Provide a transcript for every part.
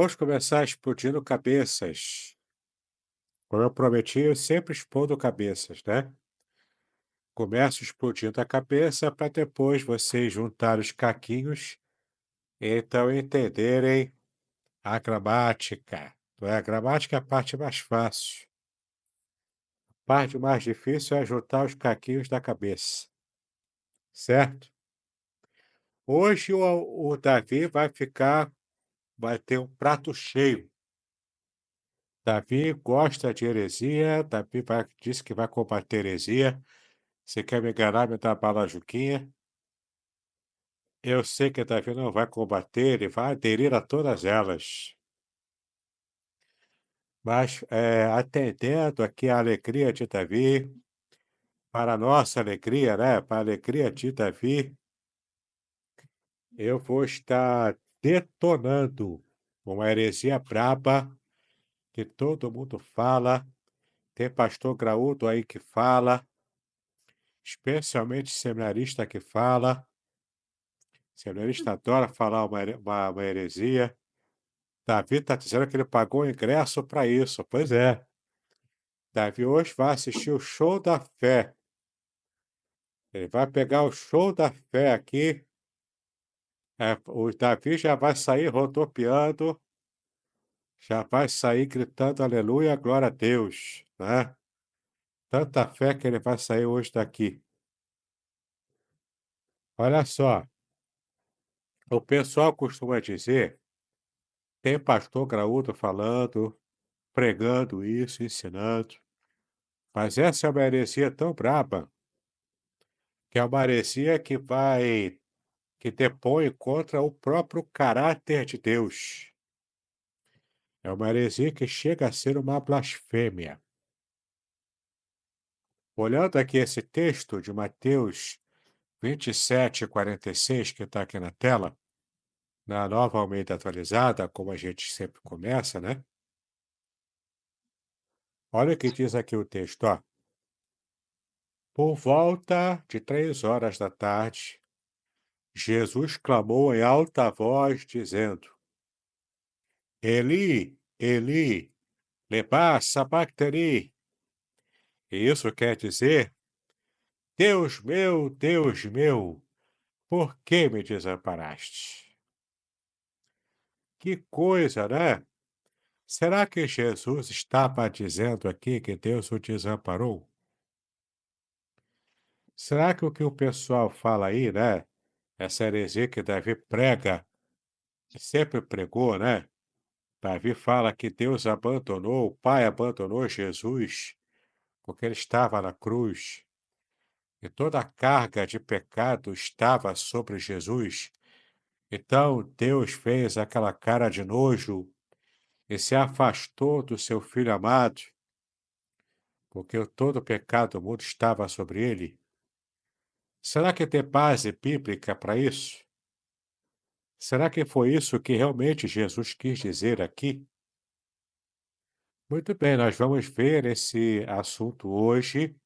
Vamos começar explodindo cabeças. Como eu prometi, eu sempre explodo cabeças, né? Começo explodindo a cabeça para depois vocês juntarem os caquinhos e então entenderem a gramática. Não é? A gramática é a parte mais fácil. A parte mais difícil é juntar os caquinhos da cabeça, certo? Hoje o Davi vai ter um prato cheio. Davi gosta de heresia, disse que vai combater heresia. Você quer me enganar, me dar bala Juquinha? Eu sei que Davi não vai combater, ele vai aderir a todas elas. Mas, atendendo aqui a alegria de Davi, para a nossa alegria, né? Para a alegria de Davi, eu vou estar detonando uma heresia braba que todo mundo fala. Tem pastor graúdo aí que fala, especialmente seminarista que fala. Seminarista adora falar uma heresia. Davi está dizendo que ele pagou o ingresso para isso. Pois é. Davi hoje vai assistir o show da fé. Ele vai pegar o show da fé aqui. O Davi já vai sair rodopiando, já vai sair gritando aleluia, glória a Deus, né? Tanta fé que ele vai sair hoje daqui. Olha só, o pessoal costuma dizer, tem pastor graúdo falando, pregando isso, ensinando, mas essa é uma heresia tão braba, que é uma heresia que depõe contra o próprio caráter de Deus. É uma heresia que chega a ser uma blasfêmia. Olhando aqui esse texto de Mateus 27:46, que está aqui na tela, na Nova Almeida Atualizada, como a gente sempre começa, né? Olha o que diz aqui o texto, ó. Por volta de 3 horas da tarde, Jesus clamou em alta voz, dizendo: Eli, Eli, lema sabachthani. E isso quer dizer: Deus meu, por que me desamparaste? Que coisa, né? Será que Jesus estava dizendo aqui que Deus o desamparou? Será que o pessoal fala aí, né? Essa heresia que Davi prega, sempre pregou, né? Davi fala que Deus abandonou, o Pai abandonou Jesus, porque ele estava na cruz, e toda a carga de pecado estava sobre Jesus. Então Deus fez aquela cara de nojo e se afastou do seu filho amado, porque todo o pecado do mundo estava sobre ele. Será que tem base bíblica para isso? Será que foi isso que realmente Jesus quis dizer aqui? Muito bem, nós vamos ver esse assunto hoje.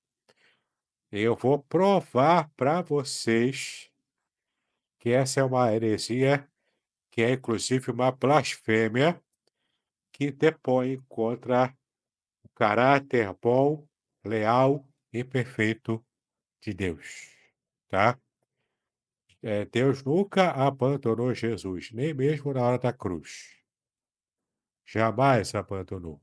Eu vou provar para vocês que essa é uma heresia, que é inclusive uma blasfêmia, que depõe contra o caráter bom, leal e perfeito de Deus, tá? Deus nunca abandonou Jesus, nem mesmo na hora da cruz. Jamais abandonou.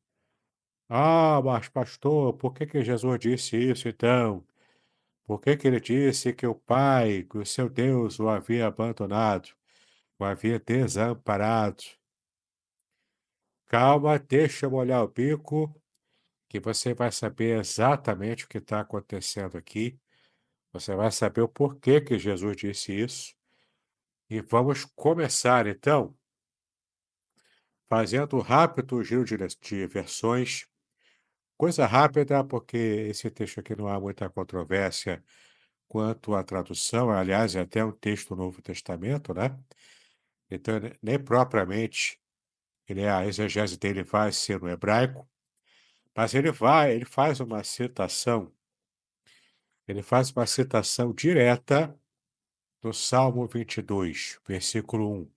Ah, mas pastor, por que que Jesus disse isso então? Por que que ele disse que o Pai, que o seu Deus, o havia abandonado, o havia desamparado? Calma, deixa eu molhar o bico, que você vai saber exatamente o que está acontecendo aqui. Você vai saber o porquê que Jesus disse isso. E vamos começar, então, fazendo um rápido giro de versões. Coisa rápida, porque esse texto aqui não há muita controvérsia quanto à tradução. Aliás, é até um texto do Novo Testamento, né? Então, nem propriamente a exegese dele vai ser no hebraico, mas ele faz uma citação direta do Salmo 22, versículo 1.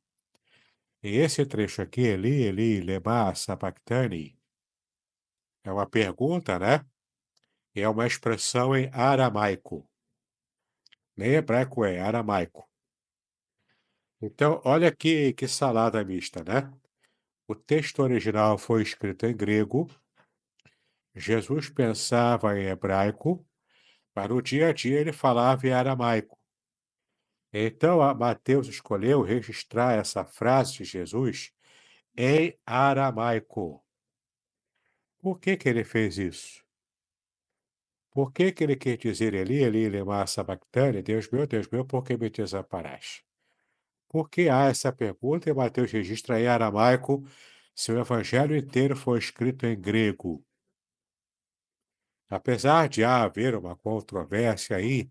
E esse trecho aqui, Eli, Eli, lema sabachthani, é uma pergunta, né? E é uma expressão em aramaico. Nem hebraico é aramaico. Então, olha que salada mista, né? O texto original foi escrito em grego, Jesus pensava em hebraico, mas no dia a dia ele falava em aramaico. Então, Mateus escolheu registrar essa frase de Jesus em aramaico. Por que que ele fez isso? Por que que ele quis dizer Eli, Eli, lema sabachthani, Deus meu, por que me desamparaste? Por que há essa pergunta e Mateus registra em aramaico se o evangelho inteiro foi escrito em grego? Apesar de haver uma controvérsia aí,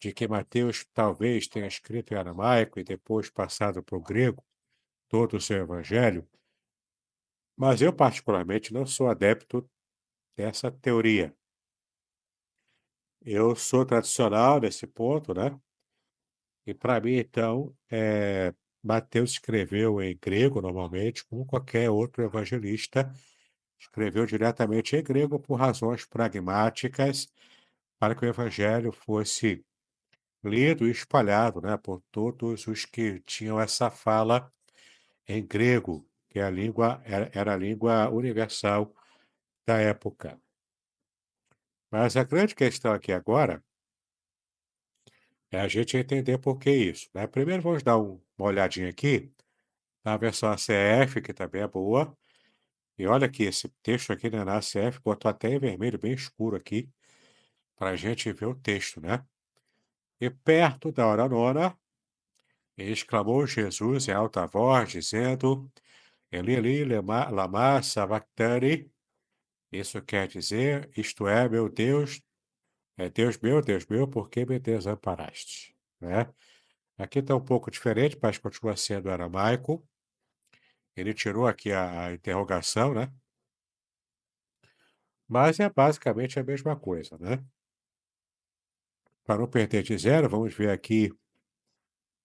de que Mateus talvez tenha escrito em aramaico e depois passado para o grego, todo o seu evangelho, mas eu particularmente não sou adepto dessa teoria. Eu sou tradicional nesse ponto, né? E para mim, então, Mateus escreveu em grego normalmente, como qualquer outro evangelista, escreveu diretamente em grego por razões pragmáticas, para que o evangelho fosse lido e espalhado, né, por todos os que tinham essa fala em grego, que é a língua era a língua universal da época. Mas a grande questão aqui agora é a gente entender por que isso, né? Primeiro vamos dar uma olhadinha aqui na versão ACF, que também é boa. E olha aqui, esse texto aqui, né, na ACF botou até em vermelho bem escuro aqui, para a gente ver o texto, né? E perto da hora nona, exclamou Jesus em alta voz, dizendo: Eli, Eli, lama sabachthani. Isso quer dizer, isto é, meu Deus, Deus meu, por que me desamparaste? Né? Aqui está um pouco diferente, mas continua sendo aramaico. Ele tirou aqui a interrogação, né? Mas é basicamente a mesma coisa, né? Para não perder de zero, vamos ver aqui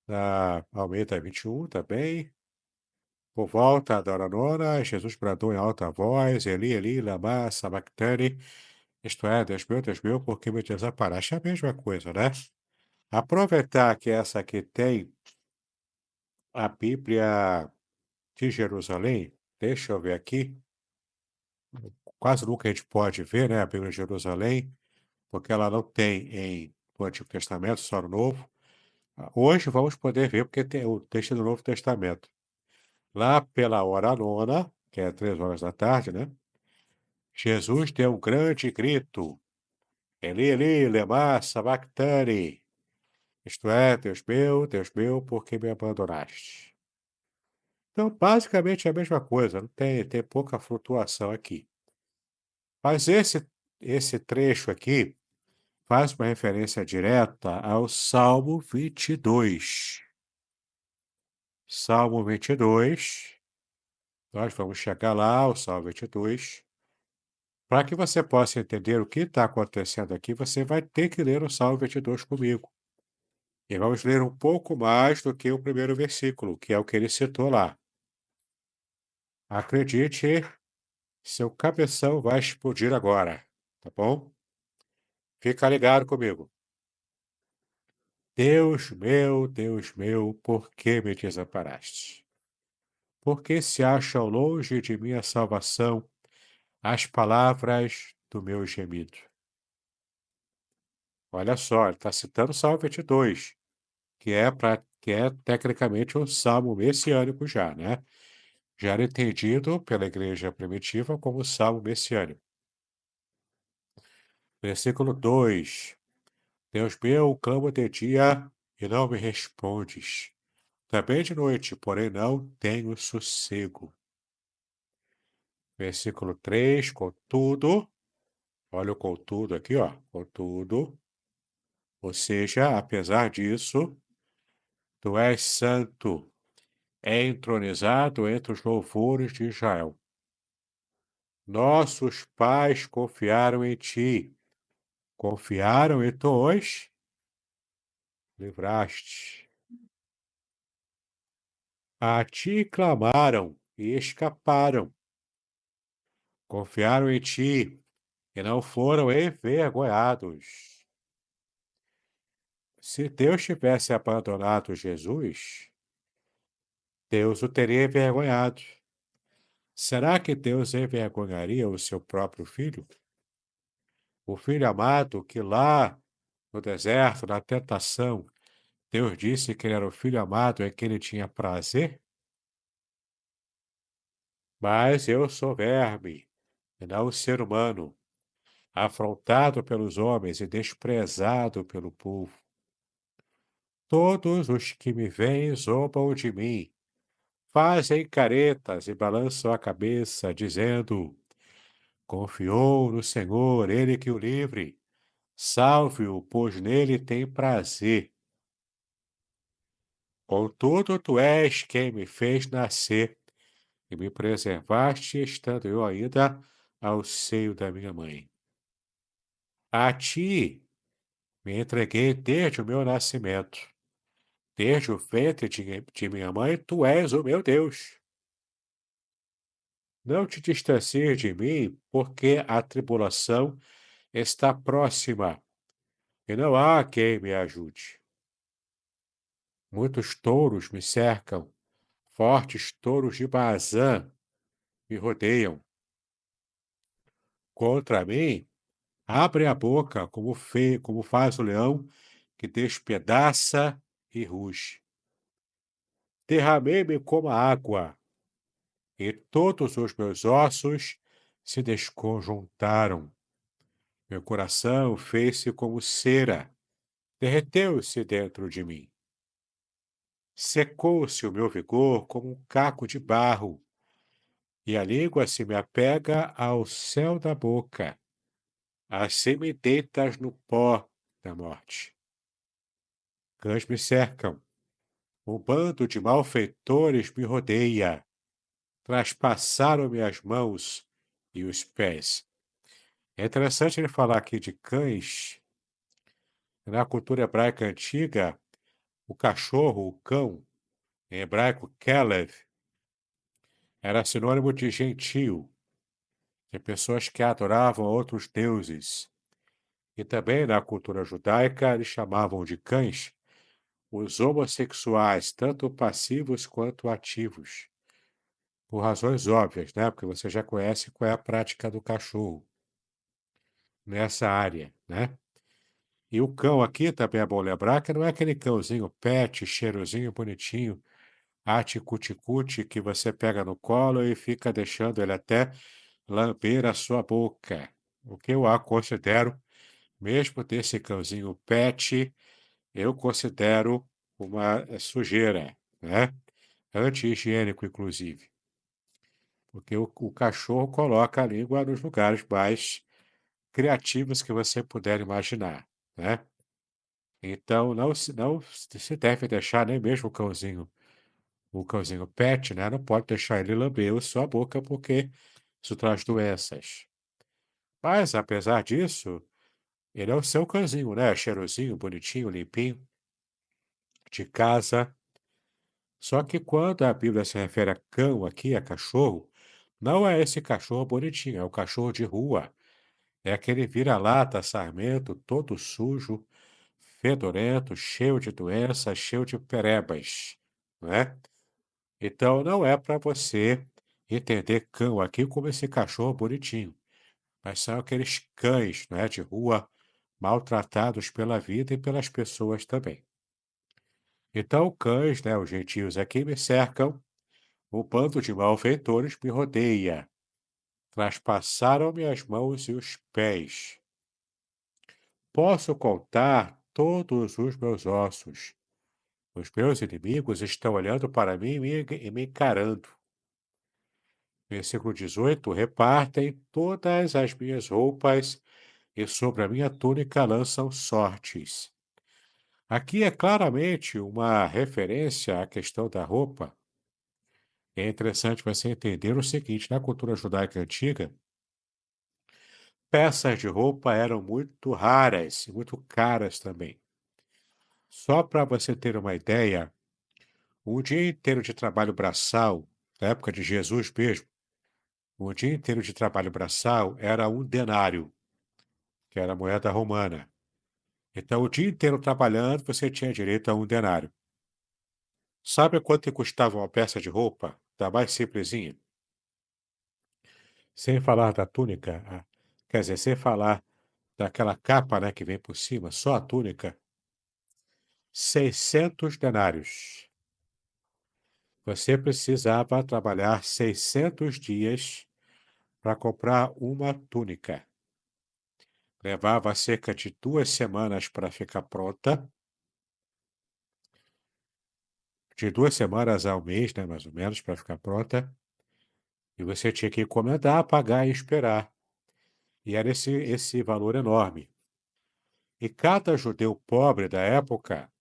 na Almeida 21 também. Por volta da hora nona, Jesus bradou em alta voz, Eli, Eli, lama sabachthani, isto é, Deus meu, por que me desamparaste? É a mesma coisa, né? Aproveitar que essa aqui tem a Bíblia de Jerusalém, deixa eu ver aqui, quase nunca a gente pode ver, né, a Bíblia de Jerusalém, porque ela não tem no Antigo Testamento, só no Novo. Hoje vamos poder ver, porque tem o texto do Novo Testamento. Lá pela hora nona, que é 3 horas da tarde, né? Jesus deu um grande grito. Eli, Eli, lema sabachthani. Isto é, Deus meu, por que me abandonaste? Então, basicamente é a mesma coisa, não tem pouca flutuação aqui. Mas esse trecho aqui faz uma referência direta ao Salmo 22. Salmo 22, nós vamos chegar lá, ao Salmo 22. Para que você possa entender o que está acontecendo aqui, você vai ter que ler o Salmo 22 comigo. E vamos ler um pouco mais do que o primeiro versículo, que é o que ele citou lá. Acredite, seu cabeção vai explodir agora, tá bom? Fica ligado comigo. Deus meu, por que me desamparaste? Por que se acham longe de minha salvação as palavras do meu gemido? Olha só, ele está citando o Salmo 22, que é tecnicamente um salmo messiânico já, né? Já era entendido pela igreja primitiva como salmo messiânico. Versículo 2: Deus meu, clamo de dia e não me respondes. Também de noite, porém não tenho sossego. Versículo 3: Contudo, olha o contudo aqui, ó. Contudo, ou seja, apesar disso, tu és santo, é entronizado entre os louvores de Israel. Nossos pais confiaram em ti, confiaram e tu os livraste. A ti clamaram e escaparam. Confiaram em ti e não foram envergonhados. Se Deus tivesse abandonado Jesus, Deus o teria envergonhado. Será que Deus envergonharia o seu próprio filho? O filho amado que lá no deserto, na tentação, Deus disse que ele era o filho amado e que ele tinha prazer? Mas eu sou verme, e não ser humano, afrontado pelos homens e desprezado pelo povo. Todos os que me veem zombam de mim, fazem caretas e balançam a cabeça, dizendo: Confiou no Senhor, ele que o livre. Salve-o, pois nele tem prazer. Contudo, tu és quem me fez nascer e me preservaste, estando eu ainda ao seio da minha mãe. A ti me entreguei desde o meu nascimento. Desde o ventre de minha mãe, tu és o meu Deus. Não te distancies de mim, porque a tribulação está próxima e não há quem me ajude. Muitos touros me cercam, fortes touros de Bazã me rodeiam. Contra mim, abre a boca como faz o leão que despedaça e ruge. Derramei-me como a água, e todos os meus ossos se desconjuntaram. Meu coração fez-se como cera, derreteu-se dentro de mim. Secou-se o meu vigor como um caco de barro, e a língua se me apega ao céu da boca. Assim me deitas no pó da morte. Cães me cercam, um bando de malfeitores me rodeia. Traspassaram-me as mãos e os pés. É interessante ele falar aqui de cães. Na cultura hebraica antiga, o cachorro, o cão, em hebraico kelev, era sinônimo de gentio, de pessoas que adoravam outros deuses. E também na cultura judaica, eles chamavam de cães os homossexuais, tanto passivos quanto ativos. Por razões óbvias, né? Porque você já conhece qual é a prática do cachorro nessa área, né? E o cão aqui também é bom lembrar que não é aquele cãozinho pet, cheirosinho, bonitinho, ati-cuti-cuti, que você pega no colo e fica deixando ele até lamber a sua boca. O que eu a considero, mesmo desse cãozinho pet, eu considero uma sujeira, né? Anti-higiênico, inclusive. Porque o cachorro coloca a língua nos lugares mais criativos que você puder imaginar, né? Então, não se deve deixar nem mesmo o cãozinho pet, né? Não pode deixar ele lamber a sua boca, porque isso traz doenças. Mas, apesar disso, ele é o seu cãozinho, né? Cheirosinho, bonitinho, limpinho, de casa. Só que quando a Bíblia se refere a cão aqui, a cachorro, não é esse cachorro bonitinho, é o cachorro de rua. É aquele vira-lata sarmento, todo sujo, fedorento, cheio de doenças, cheio de perebas, não é? Então não é para você entender cão aqui como esse cachorro bonitinho, mas são aqueles cães, não é, de rua, maltratados pela vida e pelas pessoas também. Então cães, né, os gentios aqui me cercam, um bando de malfeitores me rodeia, traspassaram-me as mãos e os pés. Posso contar todos os meus ossos. Os meus inimigos estão olhando para mim e me encarando. Versículo 18: Repartem todas as minhas roupas e sobre a minha túnica lançam sortes. Aqui é claramente uma referência à questão da roupa. É interessante você entender o seguinte: na cultura judaica antiga, peças de roupa eram muito raras e muito caras também. Só para você ter uma ideia, Um dia inteiro de trabalho braçal, na época de Jesus mesmo, um dia inteiro de trabalho braçal era um denário, que era a moeda romana. Então, o dia inteiro trabalhando, você tinha direito a um denário. Sabe quanto que custava uma peça de roupa, da mais simplesinha? Sem falar da túnica, quer dizer, sem falar daquela capa, né, que vem por cima, só a túnica, 600 denários. Você precisava trabalhar 600 dias para comprar uma túnica. Levava cerca de 2 semanas para ficar pronta, de 2 semanas a 1 mês, né, mais ou menos, para ficar pronta, e você tinha que encomendar, pagar e esperar. E era esse valor enorme. E cada judeu pobre da época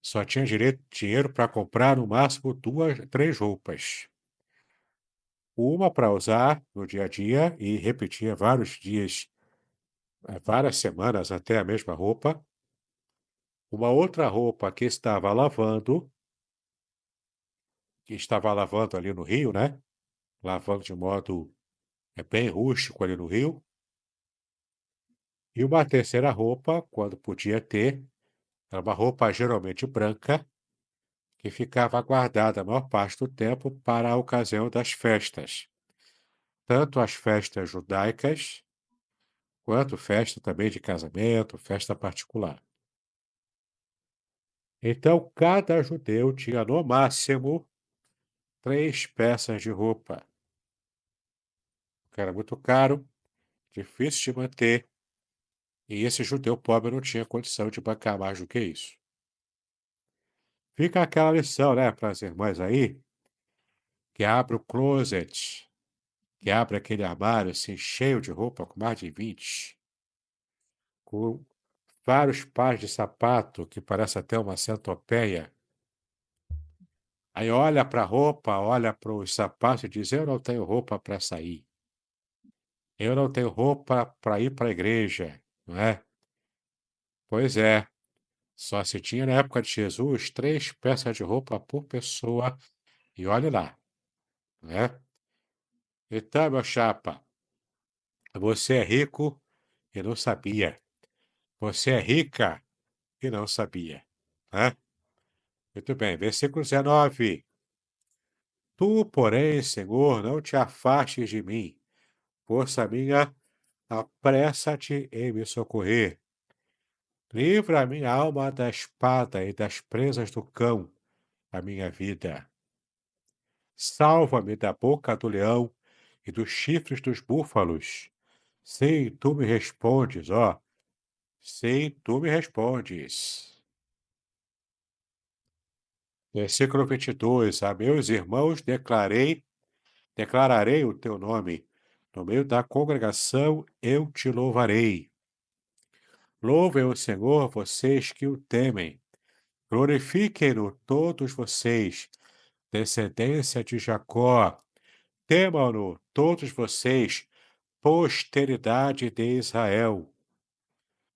só tinha dinheiro para comprar no máximo 2, 3 roupas. Uma para usar no dia a dia e repetia vários dias, várias semanas até a mesma roupa. Uma outra roupa que estava lavando ali no rio, né, lavando de modo, bem rústico ali no rio. E uma terceira roupa, quando podia ter, era uma roupa geralmente branca, que ficava guardada a maior parte do tempo para a ocasião das festas, tanto as festas judaicas, quanto festa também de casamento, festa particular. Então, cada judeu tinha no máximo 3 peças de roupa, que era muito caro, difícil de manter, e esse judeu pobre não tinha condição de bancar mais do que isso. Fica aquela lição, né, para as irmãs aí, que abre o closet, que abre aquele armário assim cheio de roupa com mais de 20, com vários pares de sapato que parece até uma centopeia. Aí olha para a roupa, olha para os sapatos e diz: "Eu não tenho roupa para sair. Eu não tenho roupa para ir para a igreja", não é? Pois é, só se tinha na época de Jesus 3 peças de roupa por pessoa e olhe lá, né? Então, meu chapa, você é rico e não sabia. Você é rica e não sabia, né? Muito bem, versículo 19. Tu, porém, Senhor, não te afastes de mim. Força minha, apressa-te em me socorrer. Livra a minha alma da espada e das presas do cão, a minha vida. Salva-me da boca do leão e dos chifres dos búfalos. Sim, tu me respondes, ó. Sim, tu me respondes. Versículo 22. A meus irmãos declararei o teu nome. No meio da congregação eu te louvarei. Louvem o Senhor, vocês que o temem. Glorifiquem-no todos vocês, descendência de Jacó. Temam-no todos vocês, posteridade de Israel.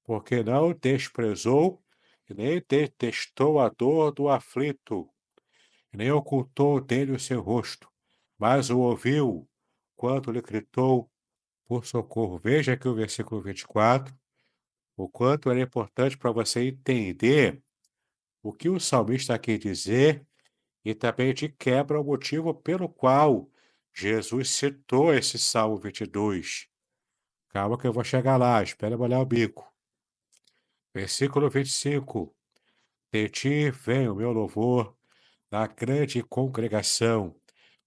Porque não desprezou e nem detestou a dor do aflito, e nem ocultou dele o seu rosto, mas o ouviu quando lhe gritou por socorro. Veja aqui o versículo 24, o quanto era importante para você entender o que o salmista quer dizer e também de quebra o motivo pelo qual Jesus citou esse Salmo 22. Calma que eu vou chegar lá, espera eu molhar o bico. Versículo 25. De ti vem o meu louvor na grande congregação.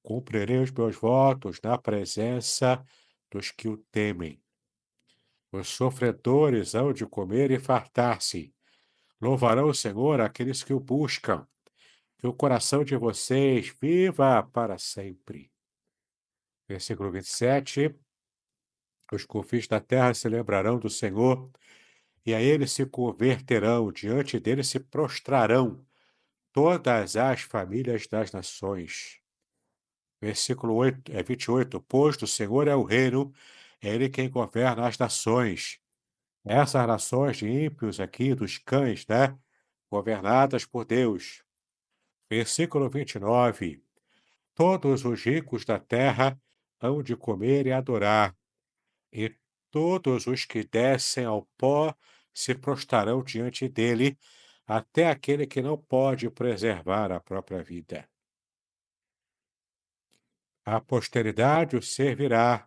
Cumprirei os meus votos na presença dos que o temem. Os sofredores hão de comer e fartar-se. Louvarão o Senhor aqueles que o buscam. Que o coração de vocês viva para sempre. Versículo 27. Os confins da terra se lembrarão do Senhor, e a ele se converterão, diante dele se prostrarão todas as famílias das nações. Versículo 28. Pois do Senhor é o reino, é ele quem governa as nações. Essas nações de ímpios aqui, dos cães, né? Governadas por Deus. Versículo 29. Todos os ricos da terra hão de comer e adorar, e todos os que descem ao pó se prostrarão diante dele, até aquele que não pode preservar a própria vida. A posteridade o servirá,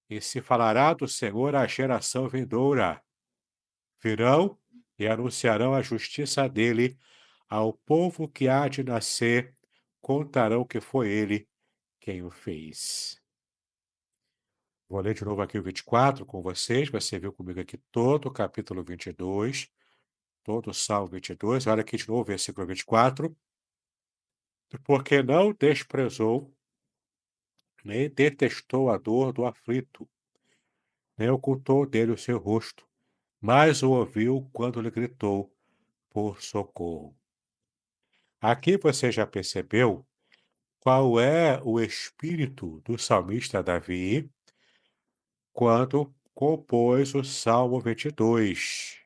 e se falará do Senhor à geração vindoura. Virão e anunciarão a justiça dele ao povo que há de nascer, contarão que foi ele quem o fez. Vou ler de novo aqui o 24 com vocês. Você viu comigo aqui todo o capítulo 22, todo o Salmo 22. Olha aqui de novo o versículo 24. Porque não desprezou, nem detestou a dor do aflito, nem ocultou dele o seu rosto, mas o ouviu quando lhe gritou por socorro. Aqui você já percebeu qual é o espírito do salmista Davi quando compôs o Salmo 22.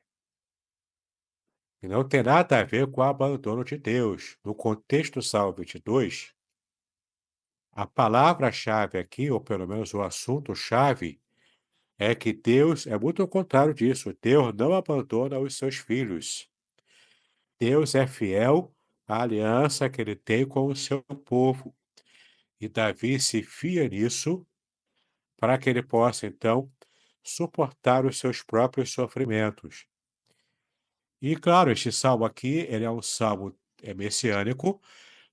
E não tem nada a ver com o abandono de Deus. No contexto do Salmo 22, a palavra-chave aqui, ou pelo menos o assunto-chave, é que Deus é muito ao contrário disso. Deus não abandona os seus filhos. Deus é fiel à aliança que ele tem com o seu povo. E Davi se fia nisso para que ele possa, então, suportar os seus próprios sofrimentos. E, claro, este salmo aqui, ele é um salmo messiânico,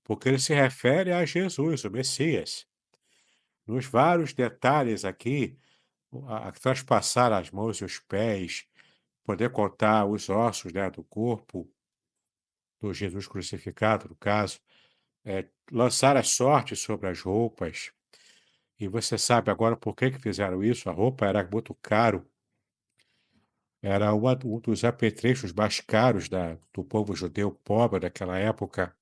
porque ele se refere a Jesus, o Messias. Nos vários detalhes aqui, a transpassar as mãos e os pés, poder contar os ossos, né, do corpo do Jesus crucificado, no caso, lançar as sortes sobre as roupas. E você sabe agora por que que fizeram isso? A roupa era muito caro. Era um dos apetrechos mais caros do povo judeu pobre daquela época.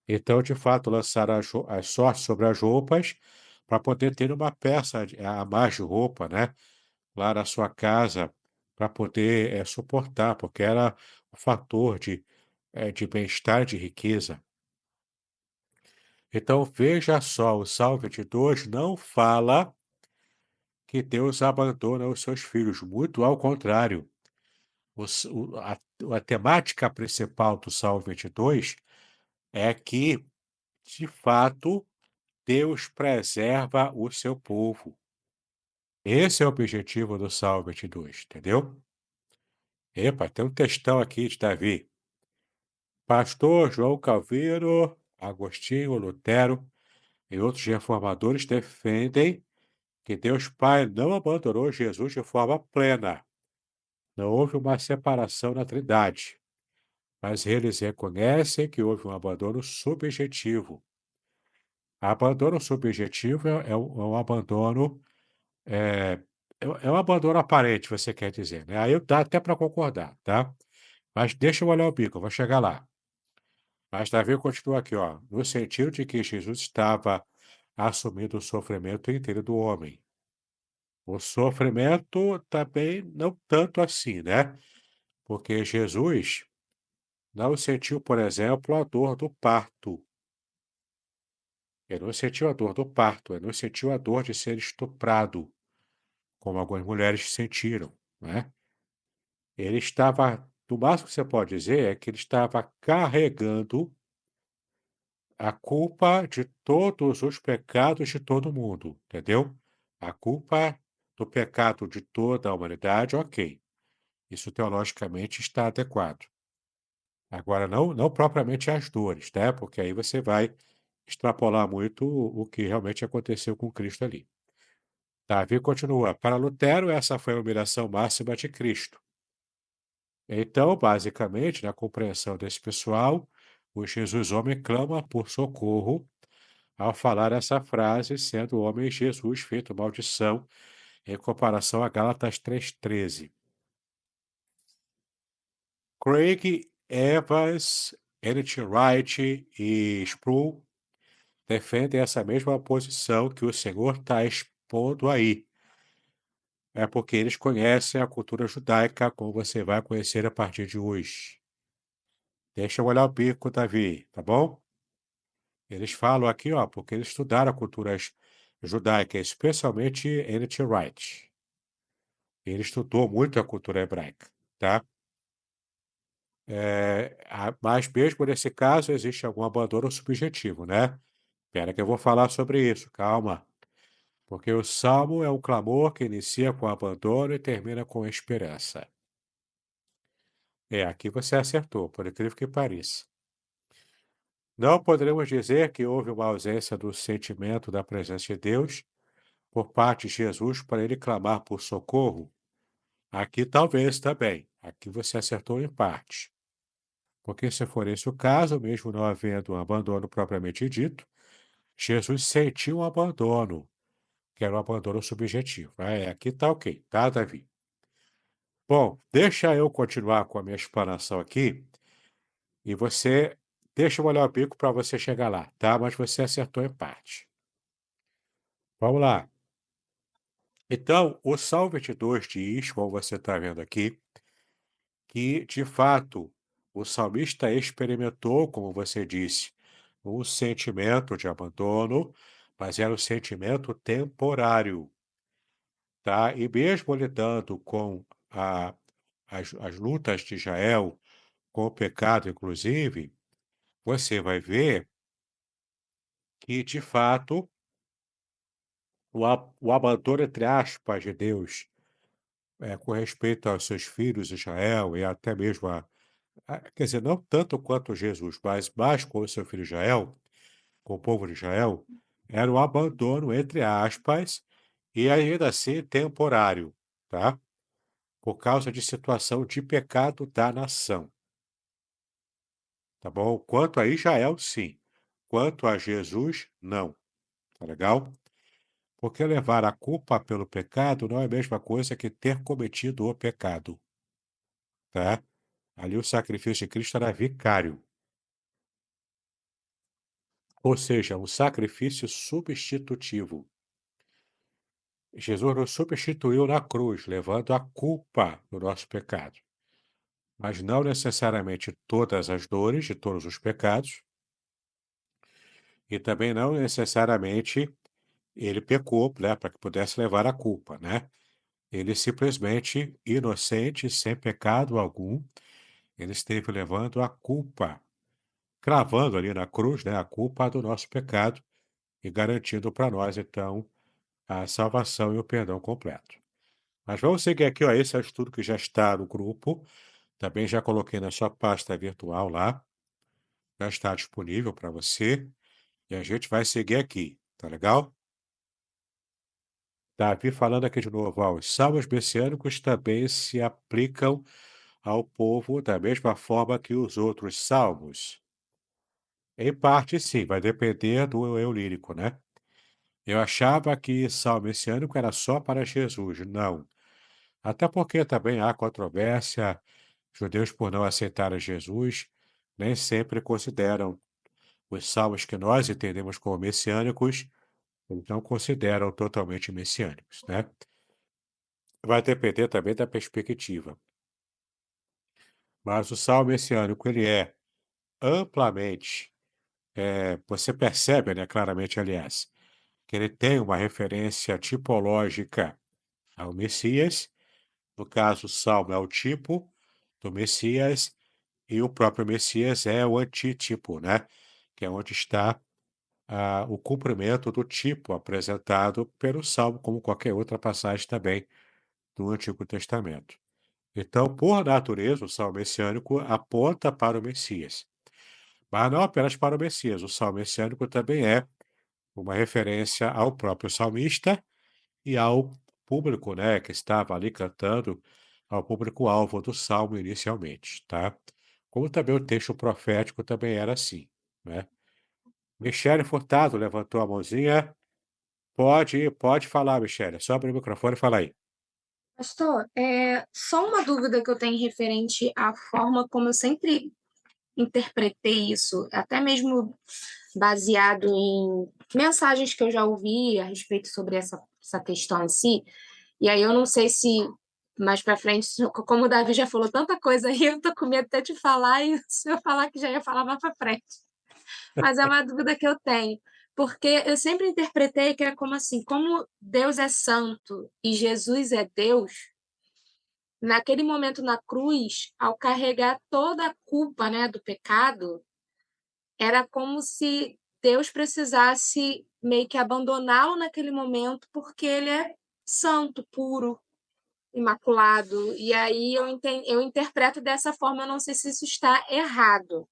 Então, de fato, lançaram as sortes sobre as roupas para poder ter uma peça a mais de roupa, né, lá na sua casa, para poder suportar, porque era um fator de bem-estar, de riqueza. Então, veja só, o Salmo 22 não fala que Deus abandona os seus filhos, muito ao contrário. Os o a temática principal do Salmo 22 é que, de fato, Deus preserva o seu povo. Esse é o objetivo do Salmo 22, entendeu? Epa, tem um textão aqui de Davi. Pastor João Calvino, Agostinho, Lutero e outros reformadores defendem que Deus Pai não abandonou Jesus de forma plena. Não houve uma separação na Trindade, mas eles reconhecem que houve um abandono subjetivo. Abandono subjetivo é um abandono, é, é um abandono aparente, você quer dizer, né? Aí dá até para concordar, tá? Mas deixa eu olhar o bico, eu vou chegar lá. Mas Davi continua aqui, ó, no sentido de que Jesus estava assumindo o sofrimento inteiro do homem. O sofrimento também não tanto assim, né? Porque Jesus não sentiu, por exemplo, a dor do parto. Ele não sentiu a dor do parto, ele não sentiu a dor de ser estuprado, como algumas mulheres sentiram, né? Ele estava, no máximo que você pode dizer é que ele estava carregando a culpa de todos os pecados de todo mundo, entendeu? A culpa do pecado de toda a humanidade, ok. Isso teologicamente está adequado. Agora, não propriamente as dores, né? Porque aí você vai extrapolar muito o que realmente aconteceu com Cristo ali. Davi continua. Para Lutero, essa foi a humilhação máxima de Cristo. Então, basicamente, na compreensão desse pessoal, o Jesus homem clama por socorro ao falar essa frase, sendo o homem Jesus feito maldição, em comparação a Gálatas 3,13. Craig, Evans, Ellen Wright e Sproul defendem essa mesma posição que o Senhor está expondo aí. É porque eles conhecem a cultura judaica, como você vai conhecer a partir de hoje. Deixa eu olhar o bico, Davi, tá bom? Eles falam aqui, ó, porque eles estudaram a cultura judaica, especialmente N.T. Wright. Ele estudou muito a cultura hebraica, tá? Mas mesmo nesse caso existe algum abandono subjetivo, né? Espera que eu vou falar sobre isso, calma. Porque o salmo é um clamor que inicia com abandono e termina com esperança. Aqui você acertou, por incrível que pareça. Não poderemos dizer que houve uma ausência do sentimento da presença de Deus por parte de Jesus para ele clamar por socorro. Aqui talvez também. Aqui você acertou em parte. Porque se for esse o caso, mesmo não havendo um abandono propriamente dito, Jesus sentiu um abandono, que era um abandono subjetivo. Aqui tá ok, tá, Davi? Bom, deixa eu continuar com a minha explanação aqui e você deixa eu olhar o bico para você chegar lá, tá? Mas você acertou em parte. Vamos lá. Então, o Salmo 22 diz, como você está vendo aqui, que, de fato, o salmista experimentou, como você disse, um sentimento de abandono, mas era um sentimento temporário, tá? E mesmo lidando com as lutas de Israel, com o pecado, inclusive, você vai ver que, de fato, o abandono, entre aspas, de Deus, com respeito aos seus filhos, Israel, e até mesmo quer dizer, não tanto quanto Jesus, mas mais com o seu filho Israel, com o povo de Israel, era um abandono, entre aspas, e ainda assim temporário, tá? Por causa de situação de pecado da nação, tá bom? Quanto a Israel, sim. Quanto a Jesus, não. Tá legal? Porque levar a culpa pelo pecado não é a mesma coisa que ter cometido o pecado, tá? Ali o sacrifício de Cristo era vicário, ou seja, um sacrifício substitutivo. Jesus nos substituiu na cruz, levando a culpa do nosso pecado, mas não necessariamente todas as dores de todos os pecados, e também não necessariamente ele pecou, né, para que pudesse levar a culpa, né? Ele simplesmente, inocente, sem pecado algum, ele esteve levando a culpa, cravando ali na cruz, né, a culpa do nosso pecado e garantindo para nós, então, a salvação e o perdão completo. Mas vamos seguir aqui, ó, esse é o estudo que já está no grupo, também já coloquei na sua pasta virtual lá, já está disponível para você, e a gente vai seguir aqui, tá legal? Davi falando aqui de novo, ó, os salmos messiânicos também se aplicam ao povo da mesma forma que os outros salmos. Em parte, sim, vai depender do eu lírico, né? Eu achava que salmo messiânico era só para Jesus. Não. Até porque também há controvérsia, judeus por não aceitarem Jesus, nem sempre consideram os salmos que nós entendemos como messiânicos, eles não consideram totalmente messiânicos, né? Vai depender também da perspectiva. Mas o salmo messiânico, ele é amplamente, você percebe, né, claramente, aliás, que ele tem uma referência tipológica ao Messias. No caso, o salmo é o tipo do Messias e o próprio Messias é o antítipo, né? Que é onde está o cumprimento do tipo apresentado pelo salmo, como qualquer outra passagem também do Antigo Testamento. Então, por natureza, o salmo messiânico aponta para o Messias. Mas não apenas para o Messias, o salmo messiânico também é uma referência ao próprio salmista e ao público, né, que estava ali cantando, ao público-alvo do salmo inicialmente, tá? Como também o texto profético também era assim, né? Michele Furtado levantou a mãozinha. Pode falar, Michele. Só abre o microfone e fala aí. Pastor, só uma dúvida que eu tenho referente à forma como eu sempre interpretei isso, até mesmo baseado em mensagens que eu já ouvi a respeito sobre essa questão em si. E aí eu não sei se mais para frente, como o Davi já falou tanta coisa aí, eu tô com medo até de falar e se eu falar que já ia falar mais para frente. Mas é uma dúvida que eu tenho, porque eu sempre interpretei que é como assim, como Deus é santo e Jesus é Deus, naquele momento na cruz, ao carregar toda a culpa, né, do pecado, era como se Deus precisasse meio que abandoná-lo naquele momento, porque ele é santo, puro, imaculado. E aí eu interpreto dessa forma, eu não sei se isso está errado.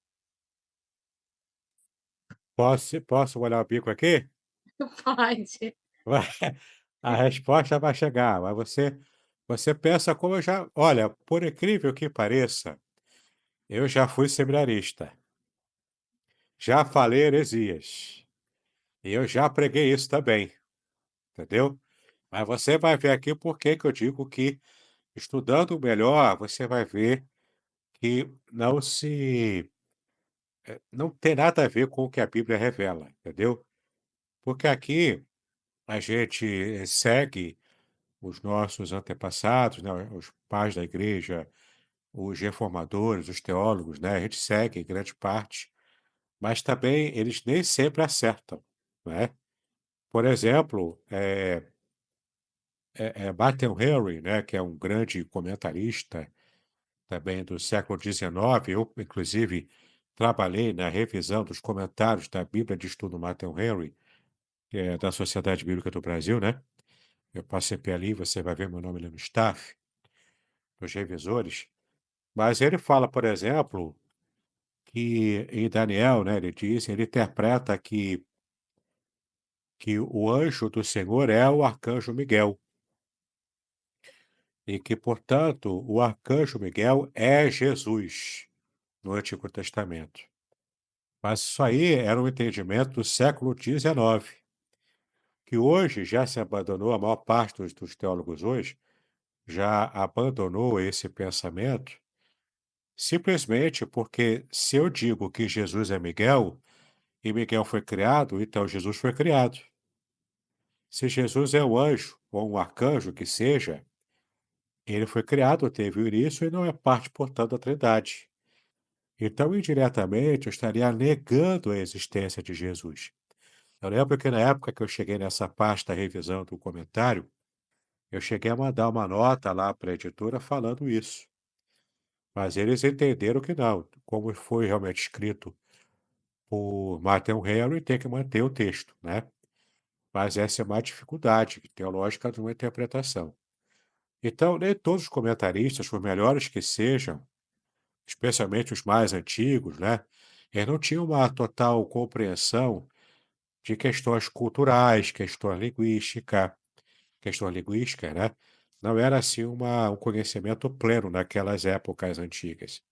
Posso molhar o bico aqui? Pode. Vai a resposta vai chegar, mas você pensa como eu já olha, por incrível que pareça, eu já fui seminarista, já falei heresias, e eu já preguei isso também, entendeu? Mas você vai ver aqui por que que eu digo que, estudando melhor, você vai ver que não tem nada a ver com o que a Bíblia revela, entendeu? Porque aqui a gente segue os nossos antepassados, né, os pais da igreja, os reformadores, os teólogos, né, a gente segue em grande parte, mas também eles nem sempre acertam, né? Por exemplo, Matthew Henry, né, que é um grande comentarista também do século XIX, eu, inclusive, trabalhei na revisão dos comentários da Bíblia de Estudo Matthew Henry, que é da Sociedade Bíblica do Brasil, né? Eu passei ali, você vai ver meu nome ali no staff, dos revisores. Mas ele fala, por exemplo, que em Daniel, né, ele interpreta que o anjo do Senhor é o arcanjo Miguel, e que, portanto, o arcanjo Miguel é Jesus no Antigo Testamento. Mas isso aí era um entendimento do século XIX, que hoje já se abandonou, a maior parte dos teólogos hoje já abandonou esse pensamento, simplesmente porque se eu digo que Jesus é Miguel, e Miguel foi criado, então Jesus foi criado. Se Jesus é um anjo ou um arcanjo que seja, ele foi criado, teve o início e não é parte, portanto, da Trindade. Então, indiretamente, eu estaria negando a existência de Jesus. Eu lembro que na época que eu cheguei nessa parte da revisão do comentário, eu cheguei a mandar uma nota lá para a editora falando isso. Mas eles entenderam que não, como foi realmente escrito por Matthew Henry, tem que manter o texto, né? Mas essa é uma dificuldade teológica de uma interpretação. Então, nem todos os comentaristas, por melhores que sejam, especialmente os mais antigos, né, eles não tinham uma total compreensão de questões linguísticas, né? Não era assim um conhecimento pleno naquelas épocas antigas.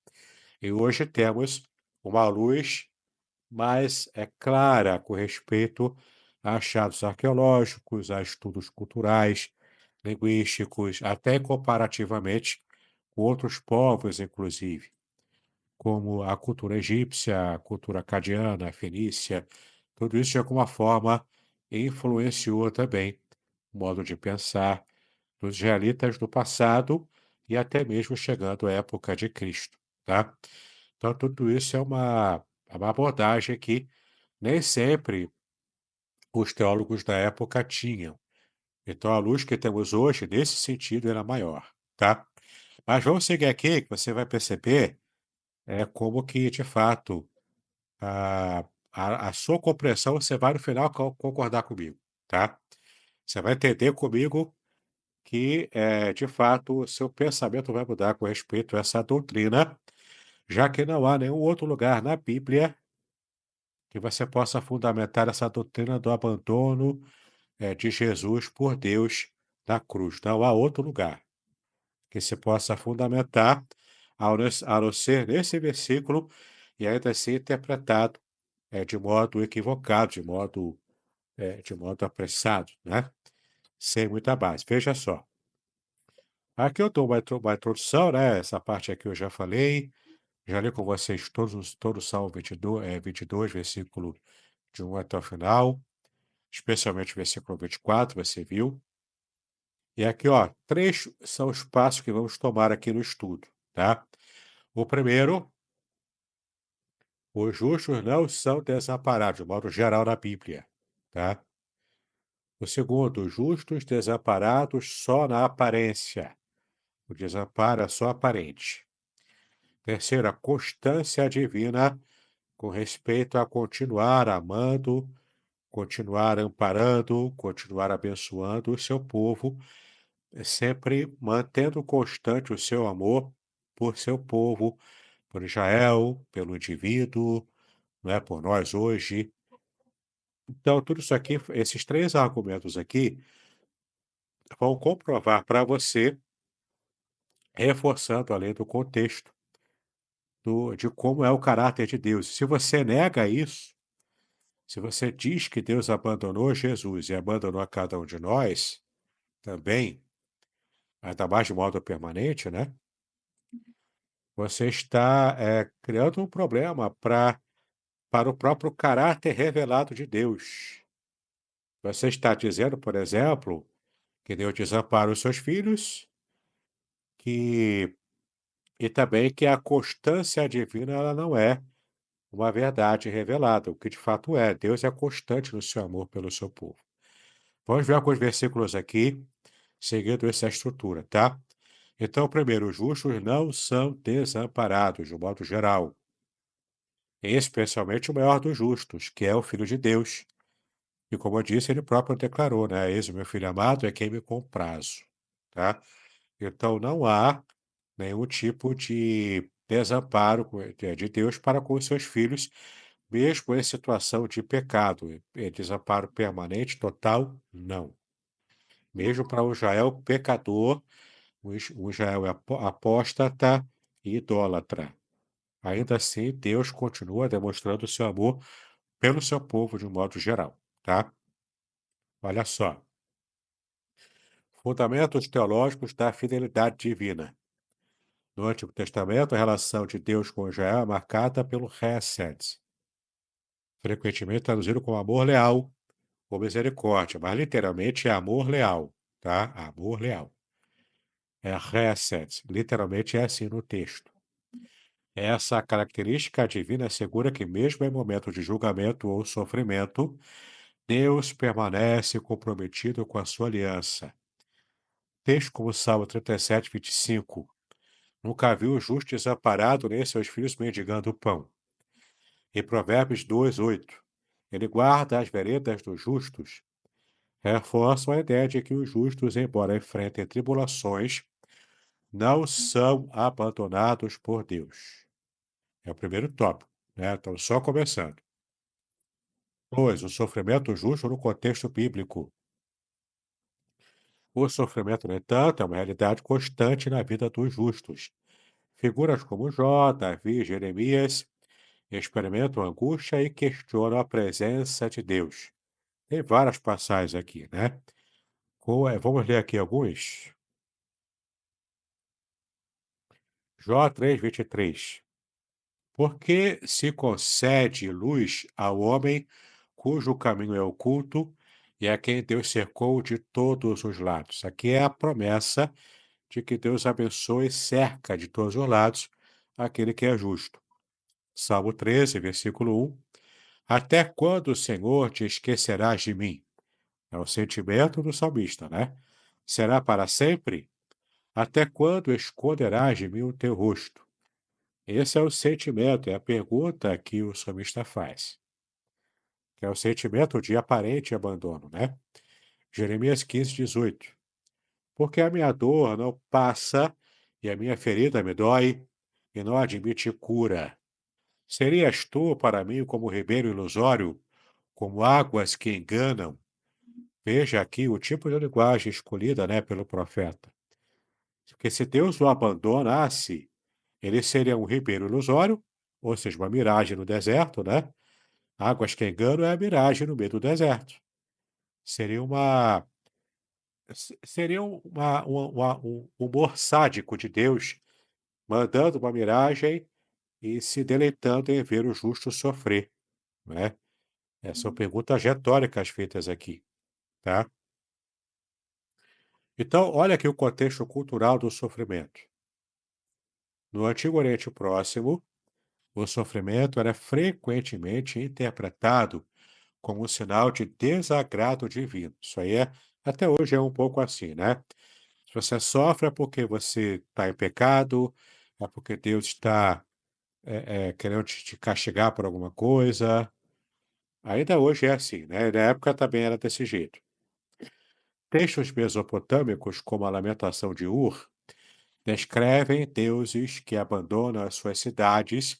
E hoje temos uma luz mais clara com respeito a achados arqueológicos, a estudos culturais, linguísticos, até comparativamente com outros povos, inclusive, como a cultura egípcia, a cultura acadiana, a fenícia. Tudo isso, de alguma forma, influenciou também o modo de pensar dos israelitas do passado e até mesmo chegando à época de Cristo, tá? Então, tudo isso é uma abordagem que nem sempre os teólogos da época tinham. Então, a luz que temos hoje, nesse sentido, era maior, tá? Mas vamos seguir aqui, que você vai perceber como que, de fato, a, a sua compreensão, você vai no final concordar comigo, tá? Você vai entender comigo que, de fato, o seu pensamento vai mudar com respeito a essa doutrina, já que não há nenhum outro lugar na Bíblia que você possa fundamentar essa doutrina do abandono, de Jesus por Deus na cruz. Não há outro lugar que se possa fundamentar, a não ser nesse versículo, e ainda ser interpretado de modo equivocado, de modo apressado, né? Sem muita base. Veja só. Aqui eu dou uma introdução, né? Essa parte aqui eu já falei, já li com vocês todo o Salmo 22, versículo de 1 até o final, especialmente o versículo 24, você viu. E aqui, ó, 3 são os passos que vamos tomar aqui no estudo, tá? O primeiro, os justos não são desamparados, de modo geral na Bíblia, tá? O segundo, os justos desamparados só na aparência. O desamparo é só aparente. Terceiro, a constância divina com respeito a continuar amando, continuar amparando, continuar abençoando o seu povo, sempre mantendo constante o seu amor por seu povo, por Israel, pelo indivíduo, não é por nós hoje. Então, tudo isso aqui, esses 3 argumentos aqui, vão comprovar para você, reforçando além do contexto de como é o caráter de Deus. Se você nega isso, se você diz que Deus abandonou Jesus e abandonou a cada um de nós também, ainda mais de modo permanente, né? Você está criando um problema para o próprio caráter revelado de Deus. Você está dizendo, por exemplo, que Deus desampara os seus filhos, que e também que a constância divina ela não é uma verdade revelada, o que de fato é. Deus é constante no seu amor pelo seu povo. Vamos ver alguns versículos aqui, seguindo essa estrutura, tá? Então, primeiro, os justos não são desamparados, de um modo geral, especialmente o maior dos justos, que é o Filho de Deus. E como eu disse, ele próprio declarou, né? Eis o meu filho amado é quem me comprazo, tá? Então, não há nenhum tipo de desamparo de Deus para com os seus filhos, mesmo em situação de pecado. Desamparo permanente, total, não. Mesmo para o Israel pecador, o Israel é apóstata e idólatra. Ainda assim, Deus continua demonstrando o seu amor pelo seu povo de um modo geral, tá? Olha só. Fundamentos teológicos da fidelidade divina. No Antigo Testamento, a relação de Deus com Israel é marcada pelo Hesed, frequentemente traduzido como amor leal ou misericórdia, mas literalmente é amor leal, tá? Amor leal. É Hesed, literalmente é assim no texto. Essa característica divina assegura que, mesmo em momento de julgamento ou sofrimento, Deus permanece comprometido com a sua aliança. Texto como Salmo 37, 25. Nunca viu o justo desamparado nem seus filhos mendigando pão. Em Provérbios 2, 8. Ele guarda as veredas dos justos. Reforçam a ideia de que os justos, embora enfrentem tribulações, não são abandonados por Deus. É o primeiro tópico, né? Então, só começando. 2. O sofrimento justo no contexto bíblico. O sofrimento, no entanto, é uma realidade constante na vida dos justos. Figuras como Jó, Davi, Jeremias experimentam angústia e questionam a presença de Deus. Tem várias passagens aqui, né? Vamos ler aqui alguns. Jó 3:23. Porque se concede luz ao homem cujo caminho é oculto e a quem Deus cercou de todos os lados. Aqui é a promessa de que Deus abençoe e cerca de todos os lados aquele que é justo. Salmo 13, versículo 1. Até quando, Senhor, te esquecerás de mim? É o sentimento do salmista, né? Será para sempre? Até quando esconderás de mim o teu rosto? Esse é o sentimento, é a pergunta que o salmista faz, que é o sentimento de aparente abandono, né? Jeremias 15:18. Porque a minha dor não passa e a minha ferida me dói e não admite cura. Serias tu para mim como ribeiro ilusório, como águas que enganam? Veja aqui o tipo de linguagem escolhida, né, pelo profeta. Porque se Deus o abandonasse, ele seria um ribeiro ilusório, ou seja, uma miragem no deserto, né? Águas que enganam é a miragem no meio do deserto. Seria um humor sádico de Deus, mandando uma miragem e se deleitando em ver o justo sofrer, né? São perguntas retóricas feitas aqui, tá? Então, olha aqui o contexto cultural do sofrimento. No Antigo Oriente Próximo, o sofrimento era frequentemente interpretado como um sinal de desagrado divino. Isso aí até hoje é um pouco assim, né? Se você sofre é porque você está em pecado, é porque Deus está querendo te castigar por alguma coisa. Ainda hoje é assim, né? Na época também era desse jeito. Textos mesopotâmicos, como a Lamentação de descrevem deuses que abandonam as suas cidades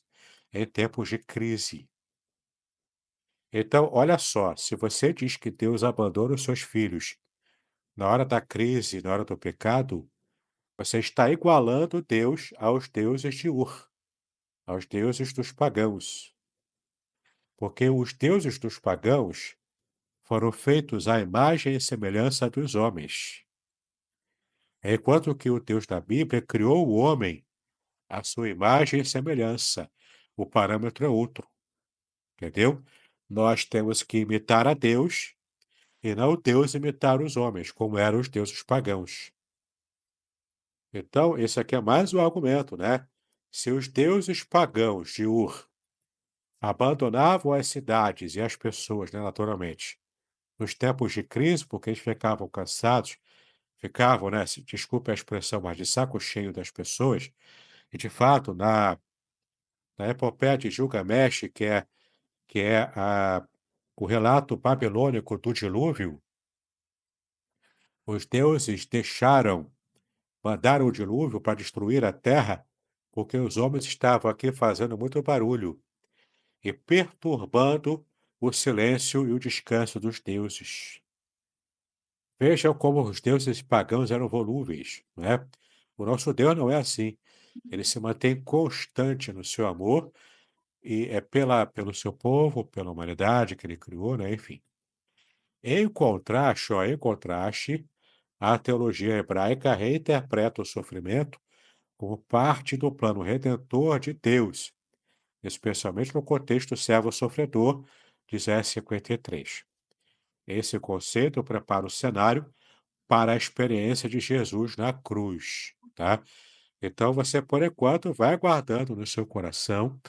em tempos de crise. Então, olha só, se você diz que Deus abandona os seus filhos na hora da crise, na hora do pecado, você está igualando Deus aos deuses de aos deuses dos pagãos. Porque os deuses dos pagãos foram feitos à imagem e semelhança dos homens, enquanto que o Deus da Bíblia criou o homem à sua imagem e semelhança. O parâmetro é outro, entendeu? Nós temos que imitar a Deus e não Deus imitar os homens, como eram os deuses pagãos. Então, esse aqui é mais um argumento, né? Se os deuses pagãos de abandonavam as cidades e as pessoas, né, naturalmente, nos tempos de crise, porque eles ficavam cansados, ficavam, né, desculpe a expressão, mas de saco cheio das pessoas, e de fato, na epopeia de Gilgamesh, que é o relato babilônico do dilúvio, os deuses mandaram o dilúvio para destruir a terra, porque os homens estavam aqui fazendo muito barulho e perturbando o silêncio e o descanso dos deuses. Vejam como os deuses pagãos eram volúveis, não é? O nosso Deus não é assim. Ele se mantém constante no seu amor e é pelo seu povo, pela humanidade que ele criou, né? Enfim. Em contraste, a teologia hebraica reinterpreta o sofrimento como parte do plano redentor de Deus, especialmente no contexto servo-sofredor, diz S53. Esse conceito prepara o cenário para a experiência de Jesus na cruz, tá? Então você, por enquanto, vai guardando no seu coração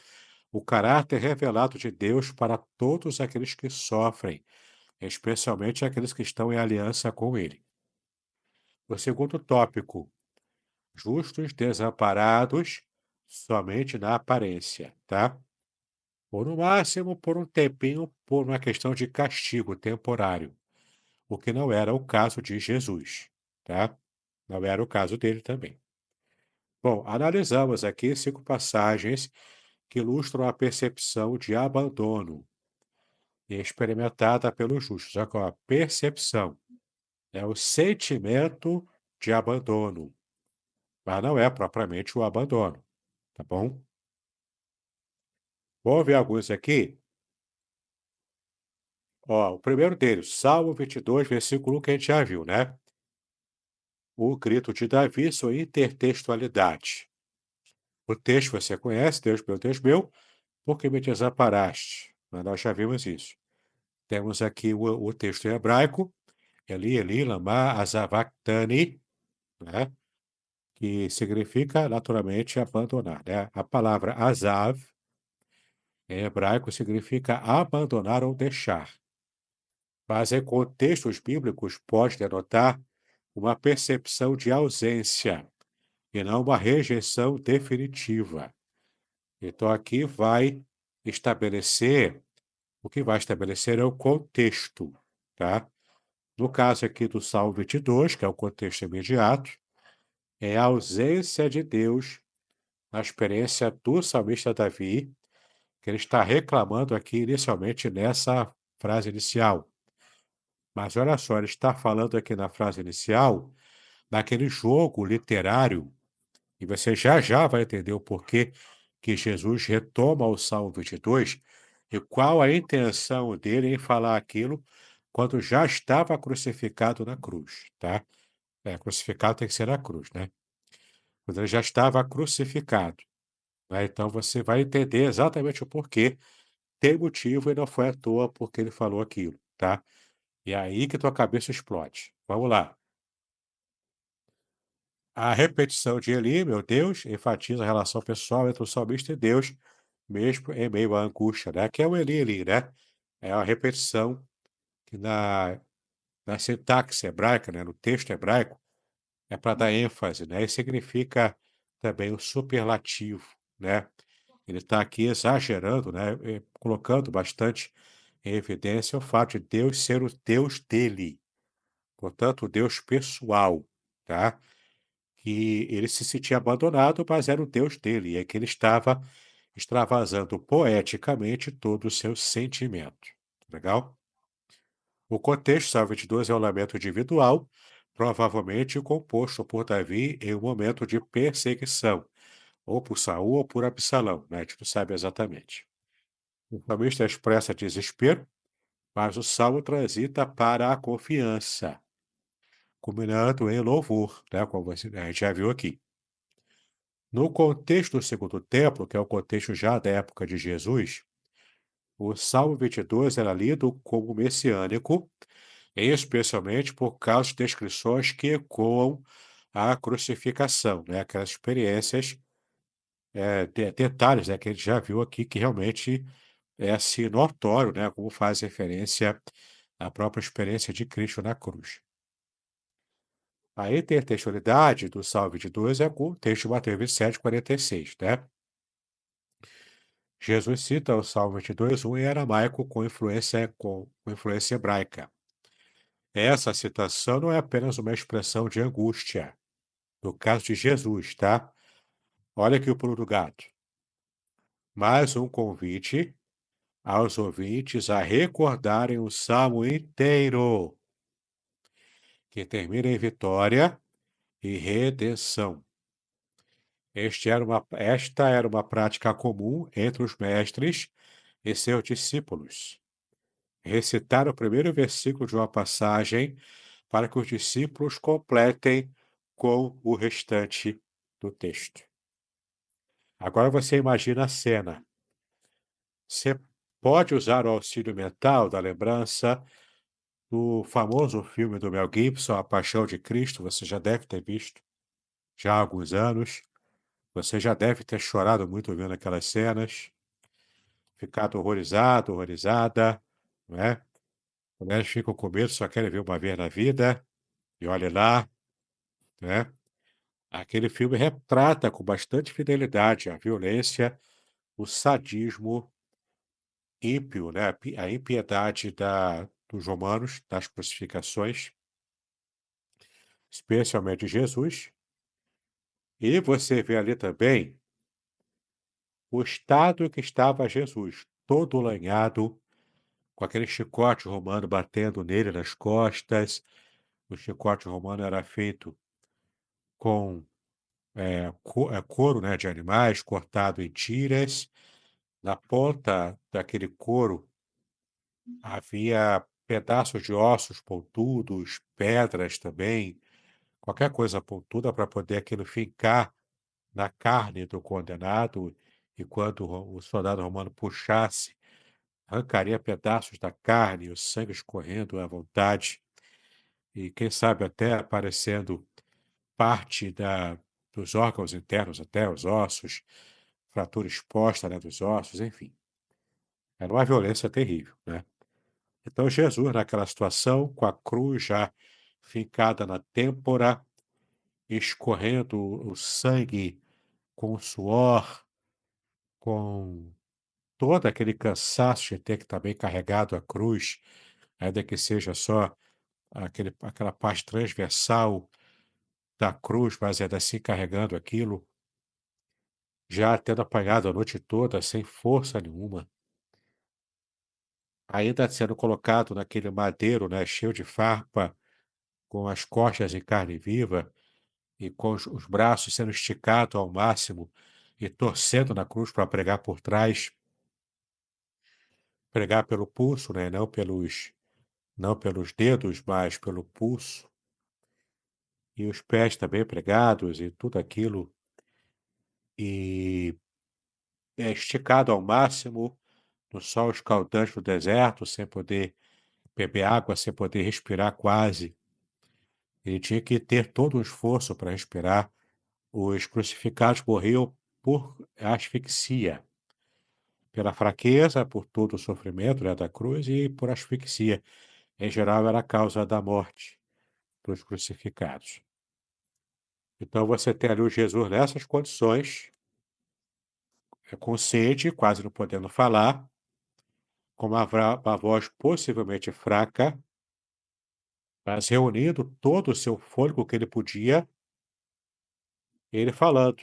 o caráter revelado de Deus para todos aqueles que sofrem, especialmente aqueles que estão em aliança com Ele. O segundo tópico, justos desamparados somente na aparência, tá? Ou no máximo por um tempinho, por uma questão de castigo temporário, o que não era o caso de Jesus, tá? Não era o caso dele também. Bom, analisamos aqui 5 passagens que ilustram a percepção de abandono experimentada pelos justos. Agora, percepção é o sentimento de abandono, mas não é propriamente o abandono, tá bom? Vamos ver alguns aqui. Ó, o primeiro deles, Salmo 22, versículo 1, que a gente já viu, né? O grito de Davi, sua intertextualidade. O texto você conhece, Deus meu, por que me desamparaste? Mas nós já vimos isso. Temos aqui o texto em hebraico, Eli, Eli, lama azavactani, né? Que significa, naturalmente, abandonar, né? A palavra azav, em hebraico, significa abandonar ou deixar. Mas em contextos bíblicos pode denotar uma percepção de ausência e não uma rejeição definitiva. Então aqui o que vai estabelecer é o contexto, tá? No caso aqui do Salmo 22, que é o contexto imediato, é a ausência de Deus na experiência do salmista Davi, que ele está reclamando aqui inicialmente nessa frase inicial. Mas olha só, ele está falando aqui na frase inicial daquele jogo literário, e você já já vai entender o porquê que Jesus retoma o Salmo 22 e qual a intenção dele em falar aquilo quando já estava crucificado na cruz, tá? Crucificado tem que ser na cruz, né? Quando ele já estava crucificado, né? Então você vai entender exatamente o porquê. Tem motivo e não foi à toa porque ele falou aquilo, tá? E é aí que tua cabeça explode. Vamos lá. A repetição de Eli, meu Deus, enfatiza a relação pessoal entre o salmista e Deus, mesmo em meio à angústia, né? Que é o Eli, Eli, né? É a repetição que na sintaxe hebraica, né? No texto hebraico, é para dar ênfase, né? E significa também o superlativo, né? Ele está aqui exagerando, né? Colocando bastante em evidência o fato de Deus ser o Deus dele, portanto, o Deus pessoal, tá? Que ele se sentia abandonado, mas era o Deus dele, e é que ele estava extravasando poeticamente todo o seu sentimento. Legal? O contexto, Salmo 22, é um lamento individual, provavelmente composto por Davi em um momento de perseguição, ou por Saul ou por Absalão, né? A gente não sabe exatamente. O salmista expressa desespero, mas o salmo transita para a confiança, culminando em louvor, né? Como a gente já viu aqui. No contexto do segundo templo, que é o contexto já da época de Jesus, o Salmo 22 era lido como messiânico, especialmente por causa de descrições que ecoam a crucificação, né? Aquelas experiências, detalhes, né, que a gente já viu aqui, que realmente é assim notório, né, como faz referência à própria experiência de Cristo na cruz. A intertextualidade do Salmo 22 é com o texto de Mateus 27, 46, né? Jesus cita o Salmo 22, em aramaico com influência hebraica. Essa citação não é apenas uma expressão de angústia, no caso de Jesus, tá? Olha aqui o pulo do gato. Mais um convite aos ouvintes a recordarem o salmo inteiro, que termina em vitória e redenção. Esta era uma prática comum entre os mestres e seus discípulos. Recitar o primeiro versículo de uma passagem para que os discípulos completem com o restante do texto. Agora você imagina a cena. Você pode usar o auxílio mental da lembrança do famoso filme do Mel Gibson, A Paixão de Cristo, você já deve ter visto já há alguns anos. Você já deve ter chorado muito vendo aquelas cenas, ficado horrorizado, horrorizada, não é? Mulheres ficam com medo, só querem ver uma vez na vida, e olhe lá, né? Aquele filme retrata com bastante fidelidade a violência, o sadismo ímpio, né? A impiedade dos romanos, das crucificações, especialmente Jesus. E você vê ali também o estado em que estava Jesus, todo lanhado, com aquele chicote romano batendo nele nas costas. O chicote romano era feito com couro, né, de animais, cortado em tiras. Na ponta daquele couro havia pedaços de ossos pontudos, pedras também, qualquer coisa pontuda para poder aquilo fincar na carne do condenado, e quando o soldado romano puxasse, arrancaria pedaços da carne, o sangue escorrendo à vontade, e quem sabe até aparecendo parte dos órgãos internos, até os ossos, fratura exposta, né, dos ossos, enfim. Era uma violência terrível, né? Então Jesus, naquela situação, com a cruz já fincada na têmpora, escorrendo o sangue com o suor, com todo aquele cansaço de ter que estar bem carregado a cruz, ainda que seja só aquela parte transversal da cruz, mas ainda assim carregando aquilo, já tendo apanhado a noite toda, sem força nenhuma, ainda sendo colocado naquele madeiro, né, cheio de farpa, com as costas em carne viva e com os braços sendo esticados ao máximo e torcendo na cruz para pregar por trás, pregar pelo pulso, né, não pelos dedos, mas pelo pulso, e os pés também pregados e tudo aquilo, e esticado ao máximo no sol escaldante do deserto, sem poder beber água, sem poder respirar quase. Ele tinha que ter todo um esforço para respirar. Os crucificados morriam por asfixia, pela fraqueza, por todo o sofrimento, né, da cruz e por asfixia. Em geral, era a causa da morte dos crucificados. Então, você tem ali o Jesus nessas condições, consciente, quase não podendo falar, com uma voz possivelmente fraca, mas reunindo todo o seu fôlego que ele podia, ele falando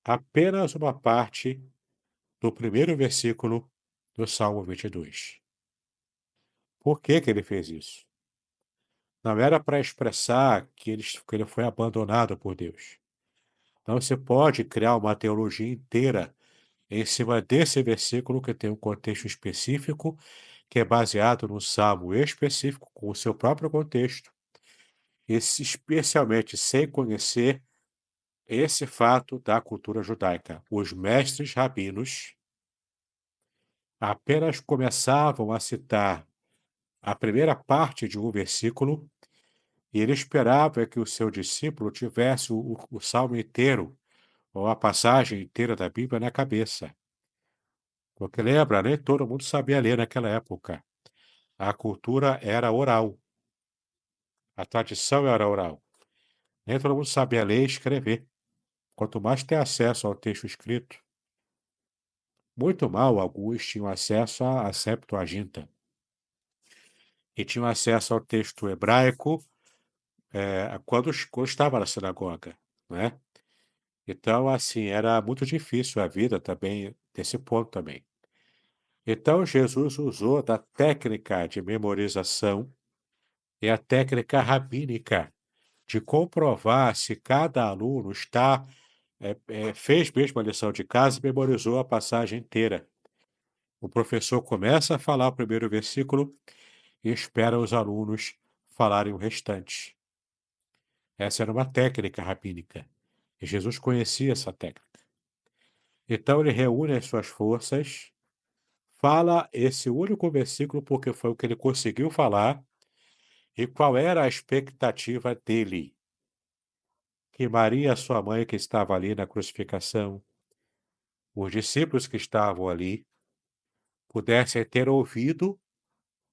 apenas uma parte do primeiro versículo do Salmo 22. Por que que ele fez isso? Não era para expressar que ele foi abandonado por Deus. Não se pode criar uma teologia inteira em cima desse versículo que tem um contexto específico, que é baseado num salmo específico, com o seu próprio contexto, especialmente sem conhecer esse fato da cultura judaica. Os mestres rabinos apenas começavam a citar a primeira parte de um versículo e ele esperava que o seu discípulo tivesse o salmo inteiro ou a passagem inteira da Bíblia na cabeça. Porque lembra, nem todo mundo sabia ler naquela época. A cultura era oral, a tradição era oral. Nem todo mundo sabia ler e escrever. Quanto mais ter acesso ao texto escrito, muito mal alguns tinham acesso à Septuaginta e tinham acesso ao texto hebraico quando estava na sinagoga, né? Então, assim, era muito difícil a vida também, desse ponto também. Então, Jesus usou da técnica de memorização e a técnica rabínica de comprovar se cada aluno fez mesmo a lição de casa e memorizou a passagem inteira. O professor começa a falar o primeiro versículo e espera os alunos falarem o restante. Essa era uma técnica rabínica. E Jesus conhecia essa técnica. Então ele reúne as suas forças, fala esse único versículo porque foi o que ele conseguiu falar, e qual era a expectativa dele? Que Maria, sua mãe, que estava ali na crucificação, os discípulos que estavam ali, pudessem ter ouvido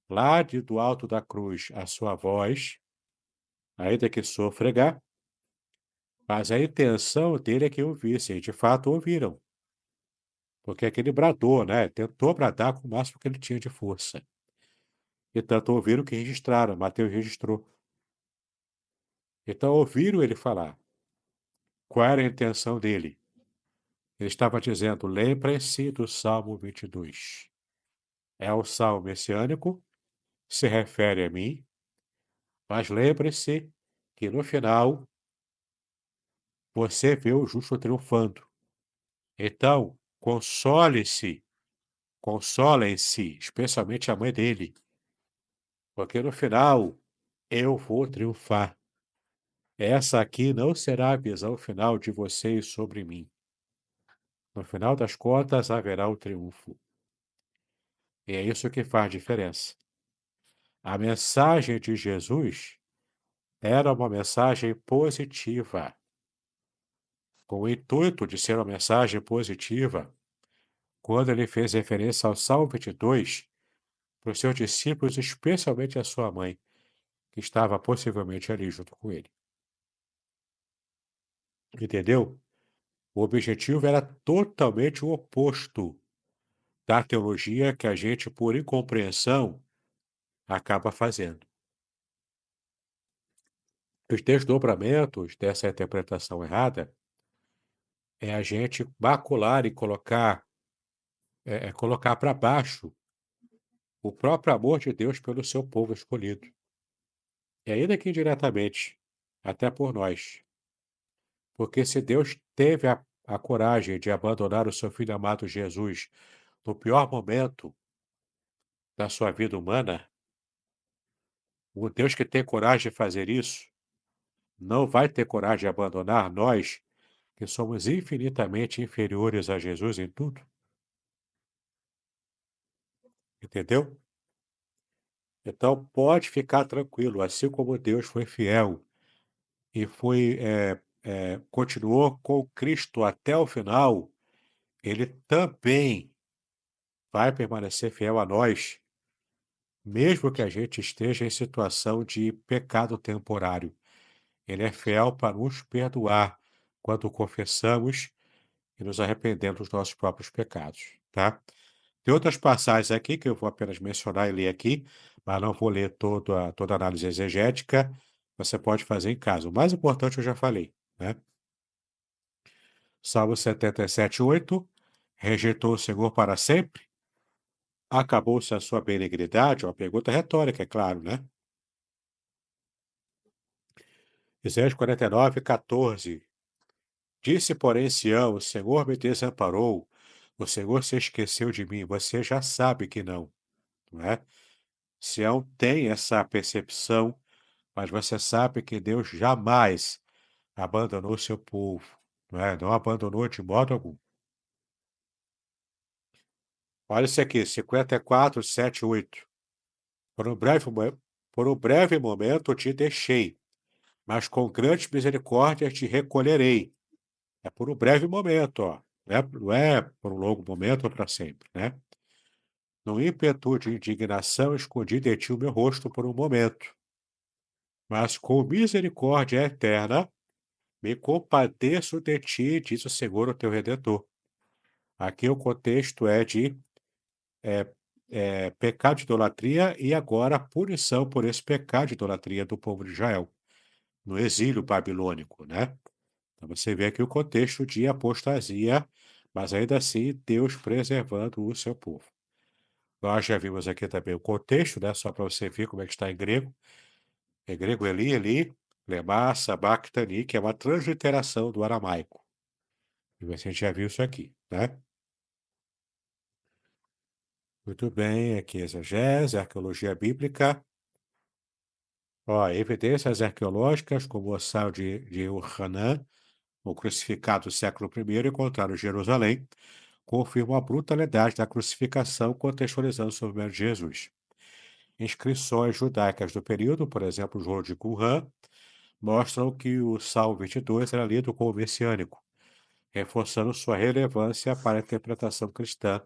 lá do alto da cruz a sua voz, ainda que sôfrega, mas a intenção dele é que ouvissem, e de fato ouviram, porque aquele bradou, né? Tentou bradar com o máximo que ele tinha de força. E tanto ouviram que registraram, Mateus registrou. Então ouviram ele falar. Qual era a intenção dele? Ele estava dizendo: lembrem-se do Salmo 22. É o salmo messiânico, se refere a mim, mas lembre-se que no final você vê o justo triunfando. Então, console-se, consolem-se, especialmente a mãe dele, porque no final eu vou triunfar. Essa aqui não será a visão final de vocês sobre mim. No final das contas, haverá o triunfo. E é isso que faz diferença. A mensagem de Jesus era uma mensagem positiva. Com o intuito de ser uma mensagem positiva, quando ele fez referência ao Salmo 22, para os seus discípulos, especialmente a sua mãe, que estava possivelmente ali junto com ele. Entendeu? O objetivo era totalmente o oposto da teologia que a gente, por incompreensão, acaba fazendo. Os desdobramentos dessa interpretação errada é a gente macular e colocar para baixo o próprio amor de Deus pelo seu povo escolhido. E ainda que indiretamente, até por nós. Porque se Deus teve a coragem de abandonar o seu filho amado Jesus no pior momento da sua vida humana, o Deus que tem coragem de fazer isso não vai ter coragem de abandonar nós, que somos infinitamente inferiores a Jesus em tudo. Entendeu? Então pode ficar tranquilo, assim como Deus foi fiel e continuou com Cristo até o final, ele também vai permanecer fiel a nós, mesmo que a gente esteja em situação de pecado temporário. Ele é fiel para nos perdoar quando confessamos e nos arrependemos dos nossos próprios pecados, tá? Tem outras passagens aqui que eu vou apenas mencionar e ler aqui, mas não vou ler toda a análise exegética. Você pode fazer em casa. O mais importante eu já falei, né? Salmo 77:8. Rejeitou o Senhor para sempre? Acabou-se a sua benignidade? Uma pergunta retórica, é claro, né? Isaías 49:14. Disse, porém, Sião: o Senhor me desamparou, o Senhor se esqueceu de mim. Você já sabe que não é? Sião tem essa percepção, mas você sabe que Deus jamais abandonou seu povo, não é? Não abandonou de modo algum. Olha isso aqui, 54, 7, 8. Por um breve, por um breve momento te deixei, mas com grandes misericórdias te recolherei. É por um breve momento, ó. Não é por um longo momento ou para sempre, né? No ímpeto de indignação, escondi de ti o meu rosto por um momento. Mas com misericórdia eterna, me compadeço de ti, diz o Senhor, o teu Redentor. Aqui o contexto é de é, pecado de idolatria e agora a punição por esse pecado de idolatria do povo de Israel, no exílio babilônico, né? Então você vê aqui o contexto de apostasia, mas ainda assim Deus preservando o seu povo. Nós já vimos aqui também o contexto, né? Só para você ver como é que está em grego. Em grego, Eli, lemá, sabachthani, que é uma transliteração do aramaico. E você já viu isso aqui, né? Muito bem, aqui exegese, arqueologia bíblica. Ó, evidências arqueológicas, como o ossal de Urhanã, o crucificado do século I, encontrado em Jerusalém, confirmam a brutalidade da crucificação, contextualizando o sofrimento de Jesus. Inscrições judaicas do período, por exemplo, o rolo de Qumran, mostram que o Salmo 22 era lido como messiânico, reforçando sua relevância para a interpretação cristã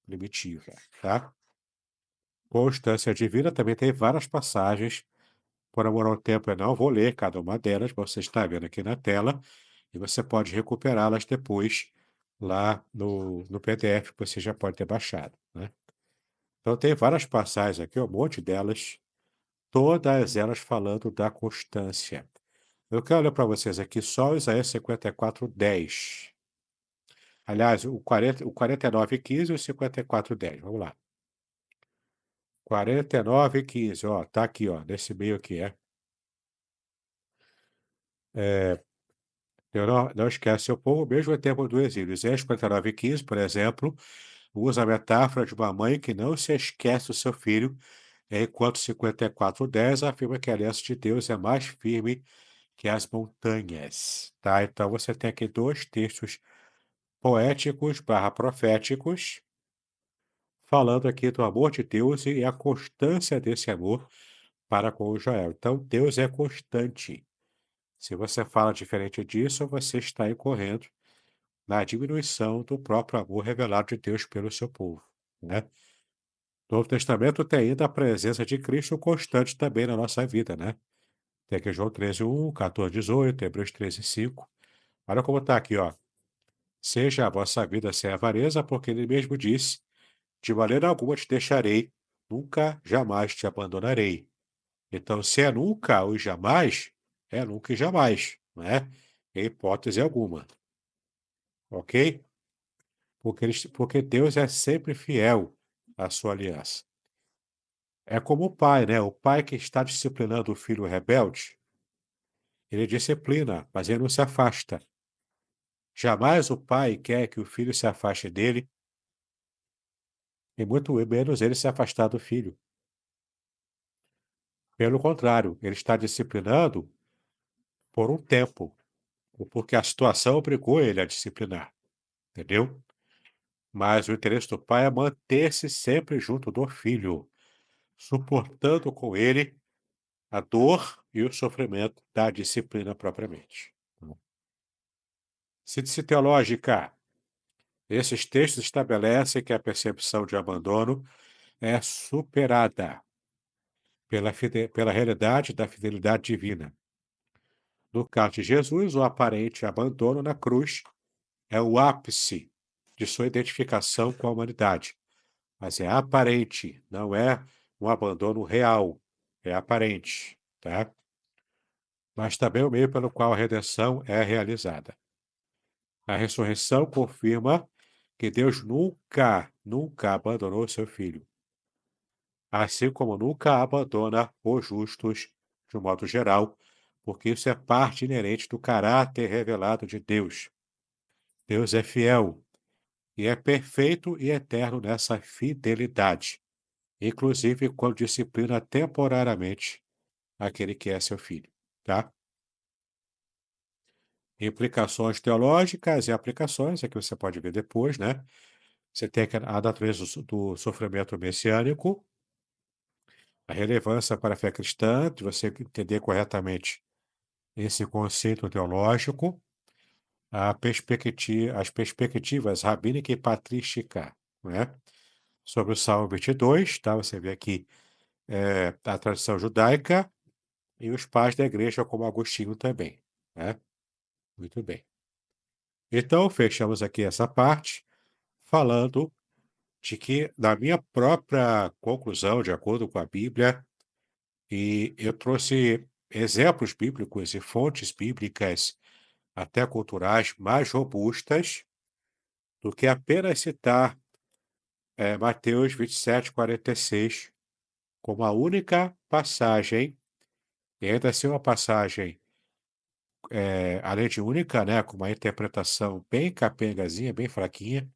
primitiva, tá? Constância divina também tem várias passagens. Por amor ao tempo, eu não vou ler cada uma delas, mas você está vendo aqui na tela, e você pode recuperá-las depois lá no PDF que você já pode ter baixado, né? Então, tem várias passagens aqui, um monte delas, todas elas falando da constância. Eu quero ler para vocês aqui só Isaías 54:10. Aliás, o 49:15 e o 54:10. Vamos lá. 49:15, ó, tá aqui, ó, nesse meio aqui, eu não esquece seu povo, mesmo em tempo do exílio. Isaías 49:15, por exemplo, usa a metáfora de uma mãe que não se esquece do seu filho, enquanto 54:10 afirma que a aliança de Deus é mais firme que as montanhas, tá? Então você tem aqui dois textos poéticos barra proféticos, falando aqui do amor de Deus e a constância desse amor para com Israel. Então, Deus é constante. Se você fala diferente disso, você está incorrendo na diminuição do próprio amor revelado de Deus pelo seu povo, né? No Novo Testamento tem ainda a presença de Cristo constante também na nossa vida, né? Tem aqui João 13:1, 14:18, Hebreus 13:5. Olha como está aqui, ó. Seja a vossa vida sem avareza, porque ele mesmo disse: de maneira alguma te deixarei, nunca, jamais te abandonarei. Então, se é nunca ou jamais, é nunca e jamais, não é? Em hipótese alguma, ok? Porque Deus é sempre fiel à sua aliança. É como o pai, né? O pai que está disciplinando o filho rebelde, ele disciplina, mas ele não se afasta. Jamais o pai quer que o filho se afaste dele, e muito menos ele se afastar do filho. Pelo contrário, ele está disciplinando por um tempo, ou porque a situação obrigou ele a disciplinar, entendeu? Mas o interesse do pai é manter-se sempre junto do filho, suportando com ele a dor e o sofrimento da disciplina propriamente. Síntese teológica. Esses textos estabelecem que a percepção de abandono é superada pela realidade da fidelidade divina. No caso de Jesus, o aparente abandono na cruz é o ápice de sua identificação com a humanidade. Mas é aparente, não é um abandono real, é aparente, tá? Mas também o meio pelo qual a redenção é realizada. A ressurreição confirma que Deus nunca abandonou seu filho, assim como nunca abandona os justos, de um modo geral, porque isso é parte inerente do caráter revelado de Deus. Deus é fiel e é perfeito e eterno nessa fidelidade, inclusive quando disciplina temporariamente aquele que é seu filho, tá? Implicações teológicas e aplicações, é que você pode ver depois, né? Você tem a natureza do sofrimento messiânico, a relevância para a fé cristã, de você entender corretamente esse conceito teológico, as perspectivas rabínica e patrística, né? Sobre o Salmo 22, tá? Você vê aqui a tradição judaica e os pais da igreja, como Agostinho também, né? Muito bem. Então, fechamos aqui essa parte falando de que, na minha própria conclusão, de acordo com a Bíblia, e eu trouxe exemplos bíblicos e fontes bíblicas, até culturais, mais robustas do que apenas citar Mateus 27:46 como a única passagem, e ainda assim uma passagem, além de única, né, com uma interpretação bem capengazinha, bem fraquinha,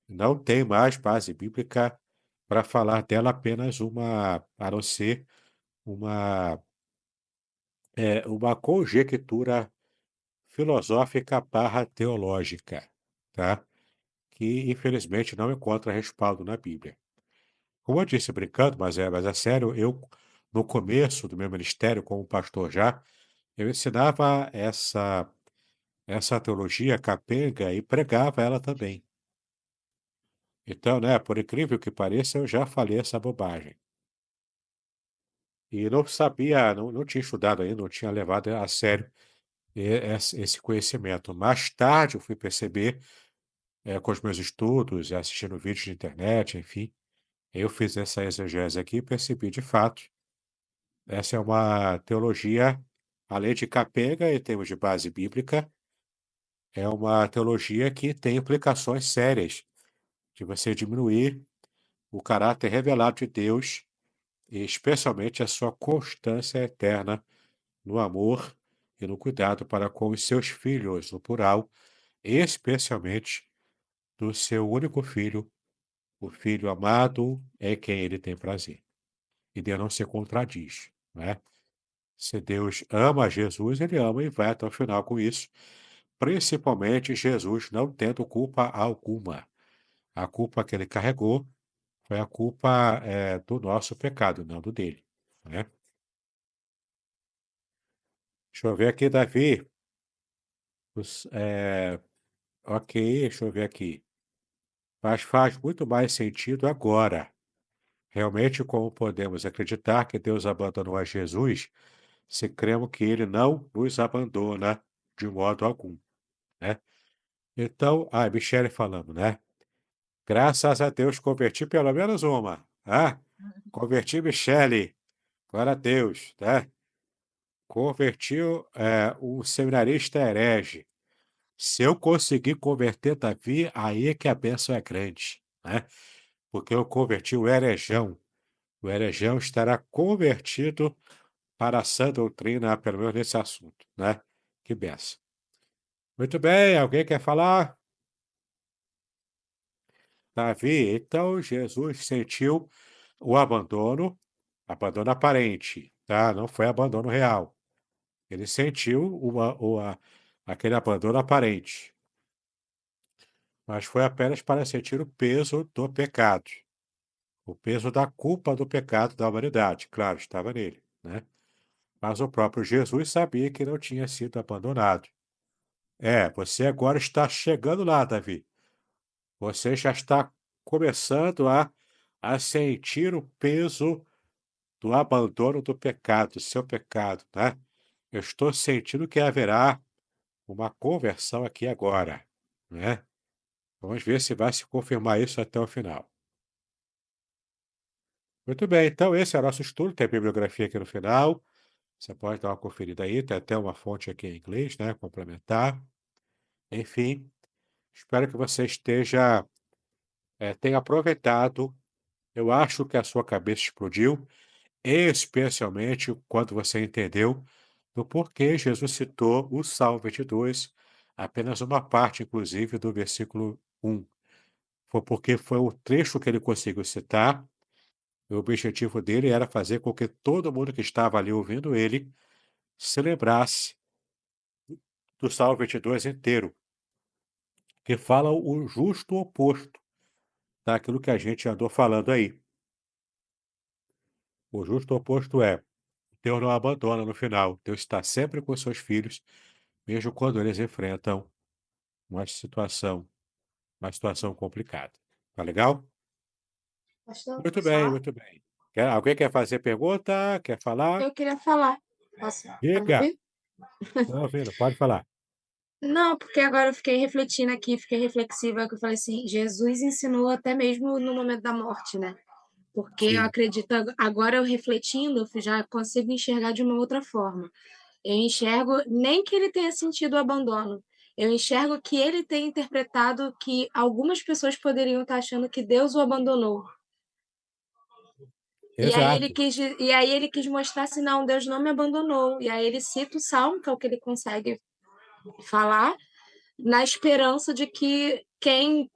não tem mais base bíblica para falar dela apenas a não ser uma, uma conjectura filosófica barra teológica, tá? Que infelizmente não encontra respaldo na Bíblia. Como eu disse brincando, mas é sério, eu, no começo do meu ministério como pastor já, eu ensinava essa teologia capenga e pregava ela também. Então, né, por incrível que pareça, eu já falei essa bobagem. E não sabia, não tinha estudado ainda, não tinha levado a sério esse conhecimento. Mais tarde eu fui perceber, com os meus estudos e assistindo vídeos de internet, enfim, eu fiz essa exegese aqui e percebi de fato, essa é uma teologia, além de capenga em termos de base bíblica, é uma teologia que tem implicações sérias de você diminuir o caráter revelado de Deus e especialmente a sua constância eterna no amor e no cuidado para com os seus filhos, no plural, especialmente do seu único filho, o filho amado em quem ele tem prazer. E Deus não se contradiz, né? Se Deus ama Jesus, ele ama e vai até o final com isso, principalmente Jesus não tendo culpa alguma. A culpa que ele carregou foi a culpa do nosso pecado, não do dele, né? Deixa eu ver aqui, Davi. Ok, deixa eu ver aqui. Mas faz muito mais sentido agora. Realmente, como podemos acreditar que Deus abandonou a Jesus, se cremos que ele não nos abandona de modo algum, né? Então, Michele falando, né? Graças a Deus converti pelo menos uma. Converti Michele. Glória a Deus, né? Convertiu um seminarista herege. Se eu conseguir converter Davi, aí é que a bênção é grande, né? Porque eu converti o herejão. O herejão estará convertido para a sã doutrina, pelo menos nesse assunto, né? Que benção. Muito bem, alguém quer falar? Davi, então Jesus sentiu o abandono, abandono aparente, tá? Não foi abandono real. Ele sentiu aquele abandono aparente, mas foi apenas para sentir o peso do pecado, o peso da culpa do pecado da humanidade. Claro, estava nele, né? Mas o próprio Jesus sabia que não tinha sido abandonado. É, você agora está chegando lá, Davi. Você já está começando a sentir o peso do abandono do pecado, do seu pecado, né? Eu estou sentindo que haverá uma conversão aqui agora, né? Vamos ver se vai se confirmar isso até o final. Muito bem, então esse é o nosso estudo, tem bibliografia aqui no final. Você pode dar uma conferida aí, tem até uma fonte aqui em inglês, né? Complementar. Enfim, espero que você tenha aproveitado. Eu acho que a sua cabeça explodiu, especialmente quando você entendeu do porquê Jesus citou o Salmo 22, apenas uma parte, inclusive, do versículo 1. Foi porque foi o trecho que ele conseguiu citar. O objetivo dele era fazer com que todo mundo que estava ali ouvindo ele se lembrasse do Salmo 22 inteiro, que fala o justo oposto daquilo que a gente andou falando aí. O justo oposto é: Deus não abandona no final. Deus está sempre com seus filhos, mesmo quando eles enfrentam uma situação, uma situação complicada. Tá legal? Pastor, Muito posso bem, falar? muito bem. Alguém quer fazer pergunta? Quer falar? Eu queria falar. Posso? Tá me Diga. ouvindo? Estou ouvindo, pode falar. Não, porque agora eu fiquei refletindo aqui, fiquei reflexiva, que eu falei assim, Jesus ensinou até mesmo no momento da morte, né? Porque eu Sim, acredito, agora eu refletindo, eu já consigo enxergar de uma outra forma. Eu enxergo nem que ele tenha sentido o abandono. Eu enxergo que ele tem interpretado que algumas pessoas poderiam estar achando que Deus o abandonou. exato, E aí ele quis mostrar assim, não, Deus não me abandonou. E aí ele cita o Salmo, que é o que ele consegue falar, na esperança de que quem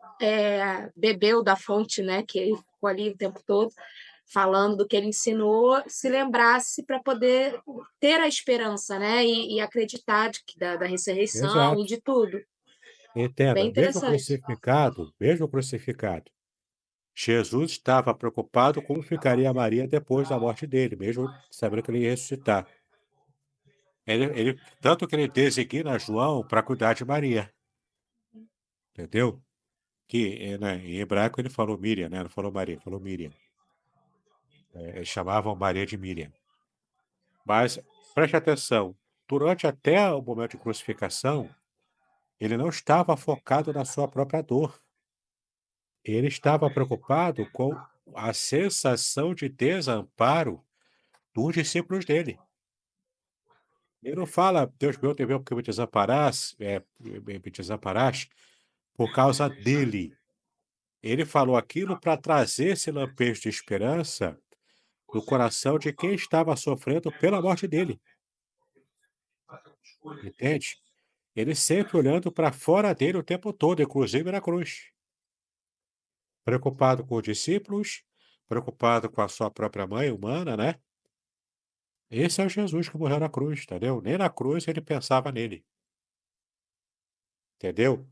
bebeu da fonte, né, que ele ficou ali o tempo todo falando do que ele ensinou, se lembrasse para poder ter a esperança, né, e acreditar da ressurreição e exato. de tudo. Bem Entenda, interessante. mesmo crucificado, Jesus estava preocupado como ficaria Maria depois da morte dele, mesmo sabendo que ele ia ressuscitar. Tanto que ele designa João para cuidar de Maria, entendeu? Que né, em hebraico ele falou Miriam, né? Não falou Maria, falou Miriam. Eles chamavam Maria de Miriam. Mas preste atenção, durante até o momento de crucificação, ele não estava focado na sua própria dor. Ele estava preocupado com a sensação de desamparo dos discípulos dele. Ele não fala: "Deus meu, teve porque me me desamparaste", por causa dele. Ele falou aquilo para trazer esse lampejo de esperança no coração de quem estava sofrendo pela morte dele, entende? Ele sempre olhando para fora dele o tempo todo, inclusive na cruz. Preocupado com os discípulos, preocupado com a sua própria mãe humana, né? Esse é o Jesus que morreu na cruz, entendeu? Nem na cruz ele pensava nele, entendeu?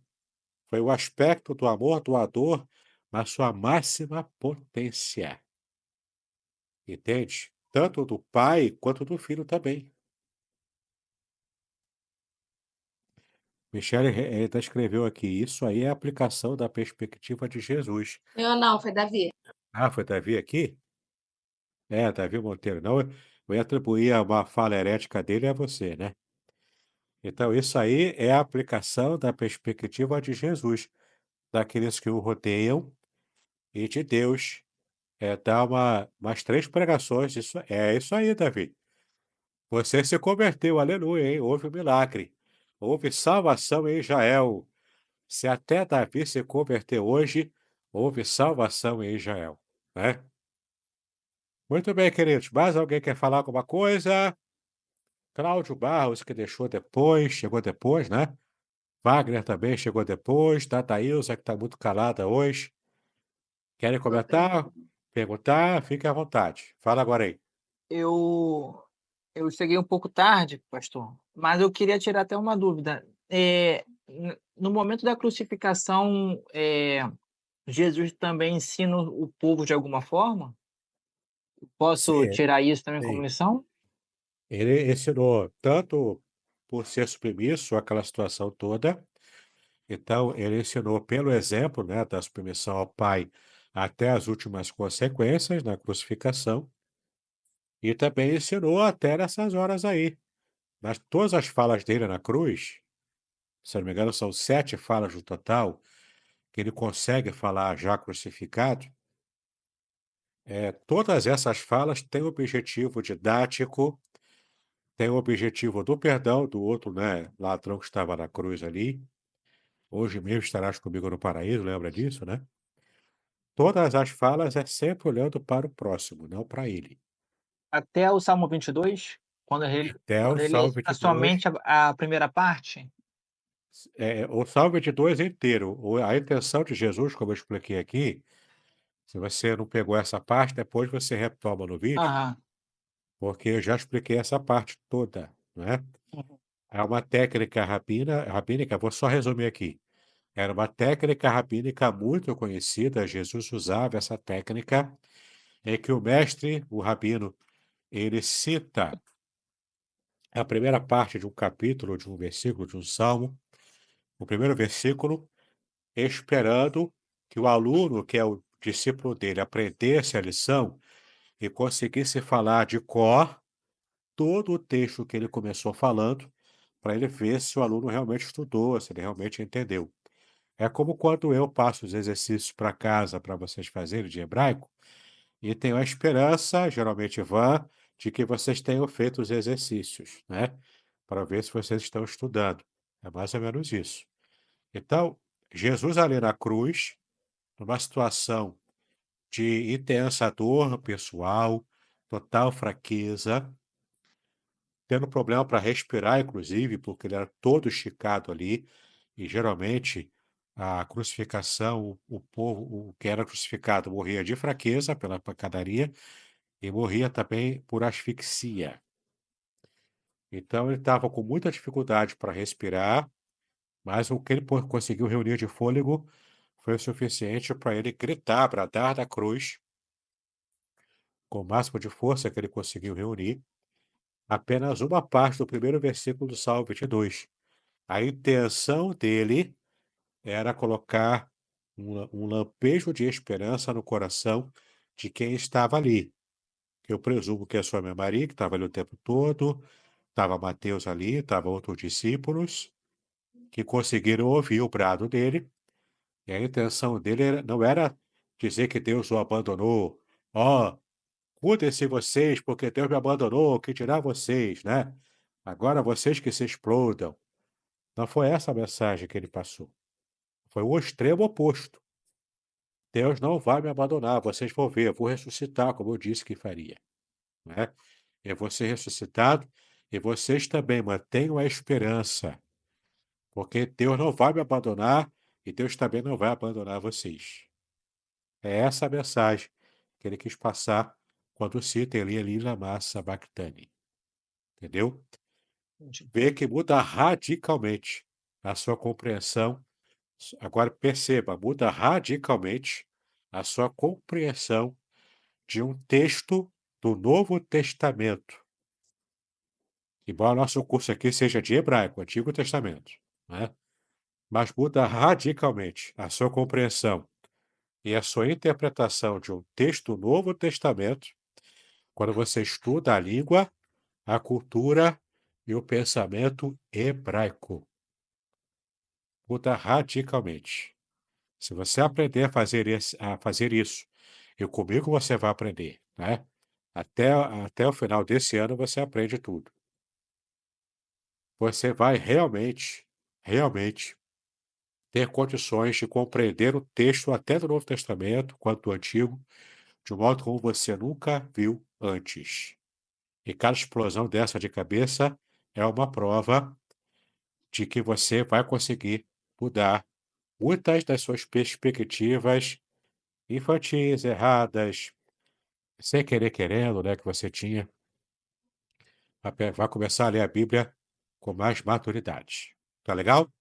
Foi o aspecto do amor doador na sua máxima potência, entende? Tanto do pai quanto do filho também. Michele escreveu aqui, isso aí é a aplicação da perspectiva de Jesus. Eu não, foi Davi. Ah, foi Davi aqui? É, Davi Monteiro. Não, eu ia atribuir uma fala herética dele a você, né? Então, isso aí é a aplicação da perspectiva de Jesus, daqueles que o rodeiam e de Deus. Dá umas 3 pregações, isso aí, Davi. Você se converteu, aleluia, hein? Houve um milagre. Houve salvação em Israel. Se até Davi se converteu hoje, houve salvação em Israel, né? Muito bem, queridos. Mais alguém quer falar alguma coisa? Cláudio Barros, que deixou depois, chegou depois, né? Wagner também chegou depois. Tataílza, que está muito calada hoje. Querem comentar? Perguntar? Fique à vontade. Fala agora aí. Eu eu cheguei um pouco tarde, pastor, mas eu queria tirar até uma dúvida. No momento da crucificação, Jesus também ensina o povo de alguma forma? Posso Sim, tirar isso também como sim. lição? Ele ensinou tanto por ser submisso àquela situação toda, então ele ensinou pelo exemplo, né, da submissão ao Pai até as últimas consequências na crucificação, e também ensinou até nessas horas aí. Mas todas as falas dele na cruz, se eu não me engano, são 7 falas no total, que ele consegue falar já crucificado. Todas essas falas têm um objetivo didático, têm o objetivo do perdão do outro, né, ladrão que estava na cruz ali. Hoje mesmo estarás comigo no paraíso, lembra disso, né? Todas as falas é sempre olhando para o próximo, não para ele. Até o Salmo 22, Até o quando ele Salmo cita 22, somente a primeira parte? o Salmo 22 inteiro. A intenção de Jesus, como eu expliquei aqui, se você não pegou essa parte, depois você retoma no vídeo, Aham. porque eu já expliquei essa parte toda, né? Uhum. É uma técnica rabínica, vou só resumir aqui. Era uma técnica rabínica muito conhecida, Jesus usava essa técnica, em que o mestre, o rabino, ele cita a primeira parte de um capítulo, de um versículo, de um salmo, o primeiro versículo, esperando que o aluno, que é o discípulo dele, aprendesse a lição e conseguisse falar de cor todo o texto que ele começou falando, para ele ver se o aluno realmente estudou, se ele realmente entendeu. É como quando eu passo os exercícios para casa para vocês fazerem de hebraico, e tenho a esperança, geralmente vã, de que vocês tenham feito os exercícios, né? Para ver se vocês estão estudando. É mais ou menos isso. Então, Jesus ali na cruz, numa situação de intensa dor pessoal, total fraqueza, tendo problema para respirar, inclusive, porque ele era todo esticado ali, e geralmente a crucificação, o povo, o que era crucificado, morria de fraqueza pela pancadaria e morria também por asfixia. Então ele estava com muita dificuldade para respirar, mas o que ele conseguiu reunir de fôlego foi o suficiente para ele gritar, bradar da cruz, com o máximo de força que ele conseguiu reunir, apenas uma parte do primeiro versículo do Salmo 22. A intenção dele era colocar um lampejo de esperança no coração de quem estava ali. Que eu presumo que é a sua mãe Maria, que estava ali o tempo todo, estava Mateus ali, estavam outros discípulos, que conseguiram ouvir o brado dele, e a intenção dele não era dizer que Deus o abandonou. Ó, cuidem-se vocês, porque Deus me abandonou, que dirá vocês, né? Agora vocês que se explodam. Não foi essa a mensagem que ele passou. Foi o extremo oposto. Deus não vai me abandonar, vocês vão ver, eu vou ressuscitar, como eu disse que faria, né? Eu vou ser ressuscitado e vocês também mantenham a esperança, porque Deus não vai me abandonar e Deus também não vai abandonar vocês. É essa a mensagem que ele quis passar quando cita Eli lama sabachthani, entendeu? Entendi. Vê que muda radicalmente a sua compreensão. Agora perceba, muda radicalmente a sua compreensão de um texto do Novo Testamento. Embora o nosso curso aqui seja de hebraico, Antigo Testamento, né? Mas muda radicalmente a sua compreensão e a sua interpretação de um texto do Novo Testamento quando você estuda a língua, a cultura e o pensamento hebraico. Muda radicalmente. Se você aprender a fazer isso, e comigo você vai aprender, né? Até o final desse ano você aprende tudo. Você vai realmente ter condições de compreender o texto até do Novo Testamento quanto do Antigo, de um modo como você nunca viu antes. E cada explosão dessa de cabeça é uma prova de que você vai conseguir mudar muitas das suas perspectivas infantis, erradas, sem querer querendo, né, que você tinha. Vai começar a ler a Bíblia com mais maturidade. Tá legal?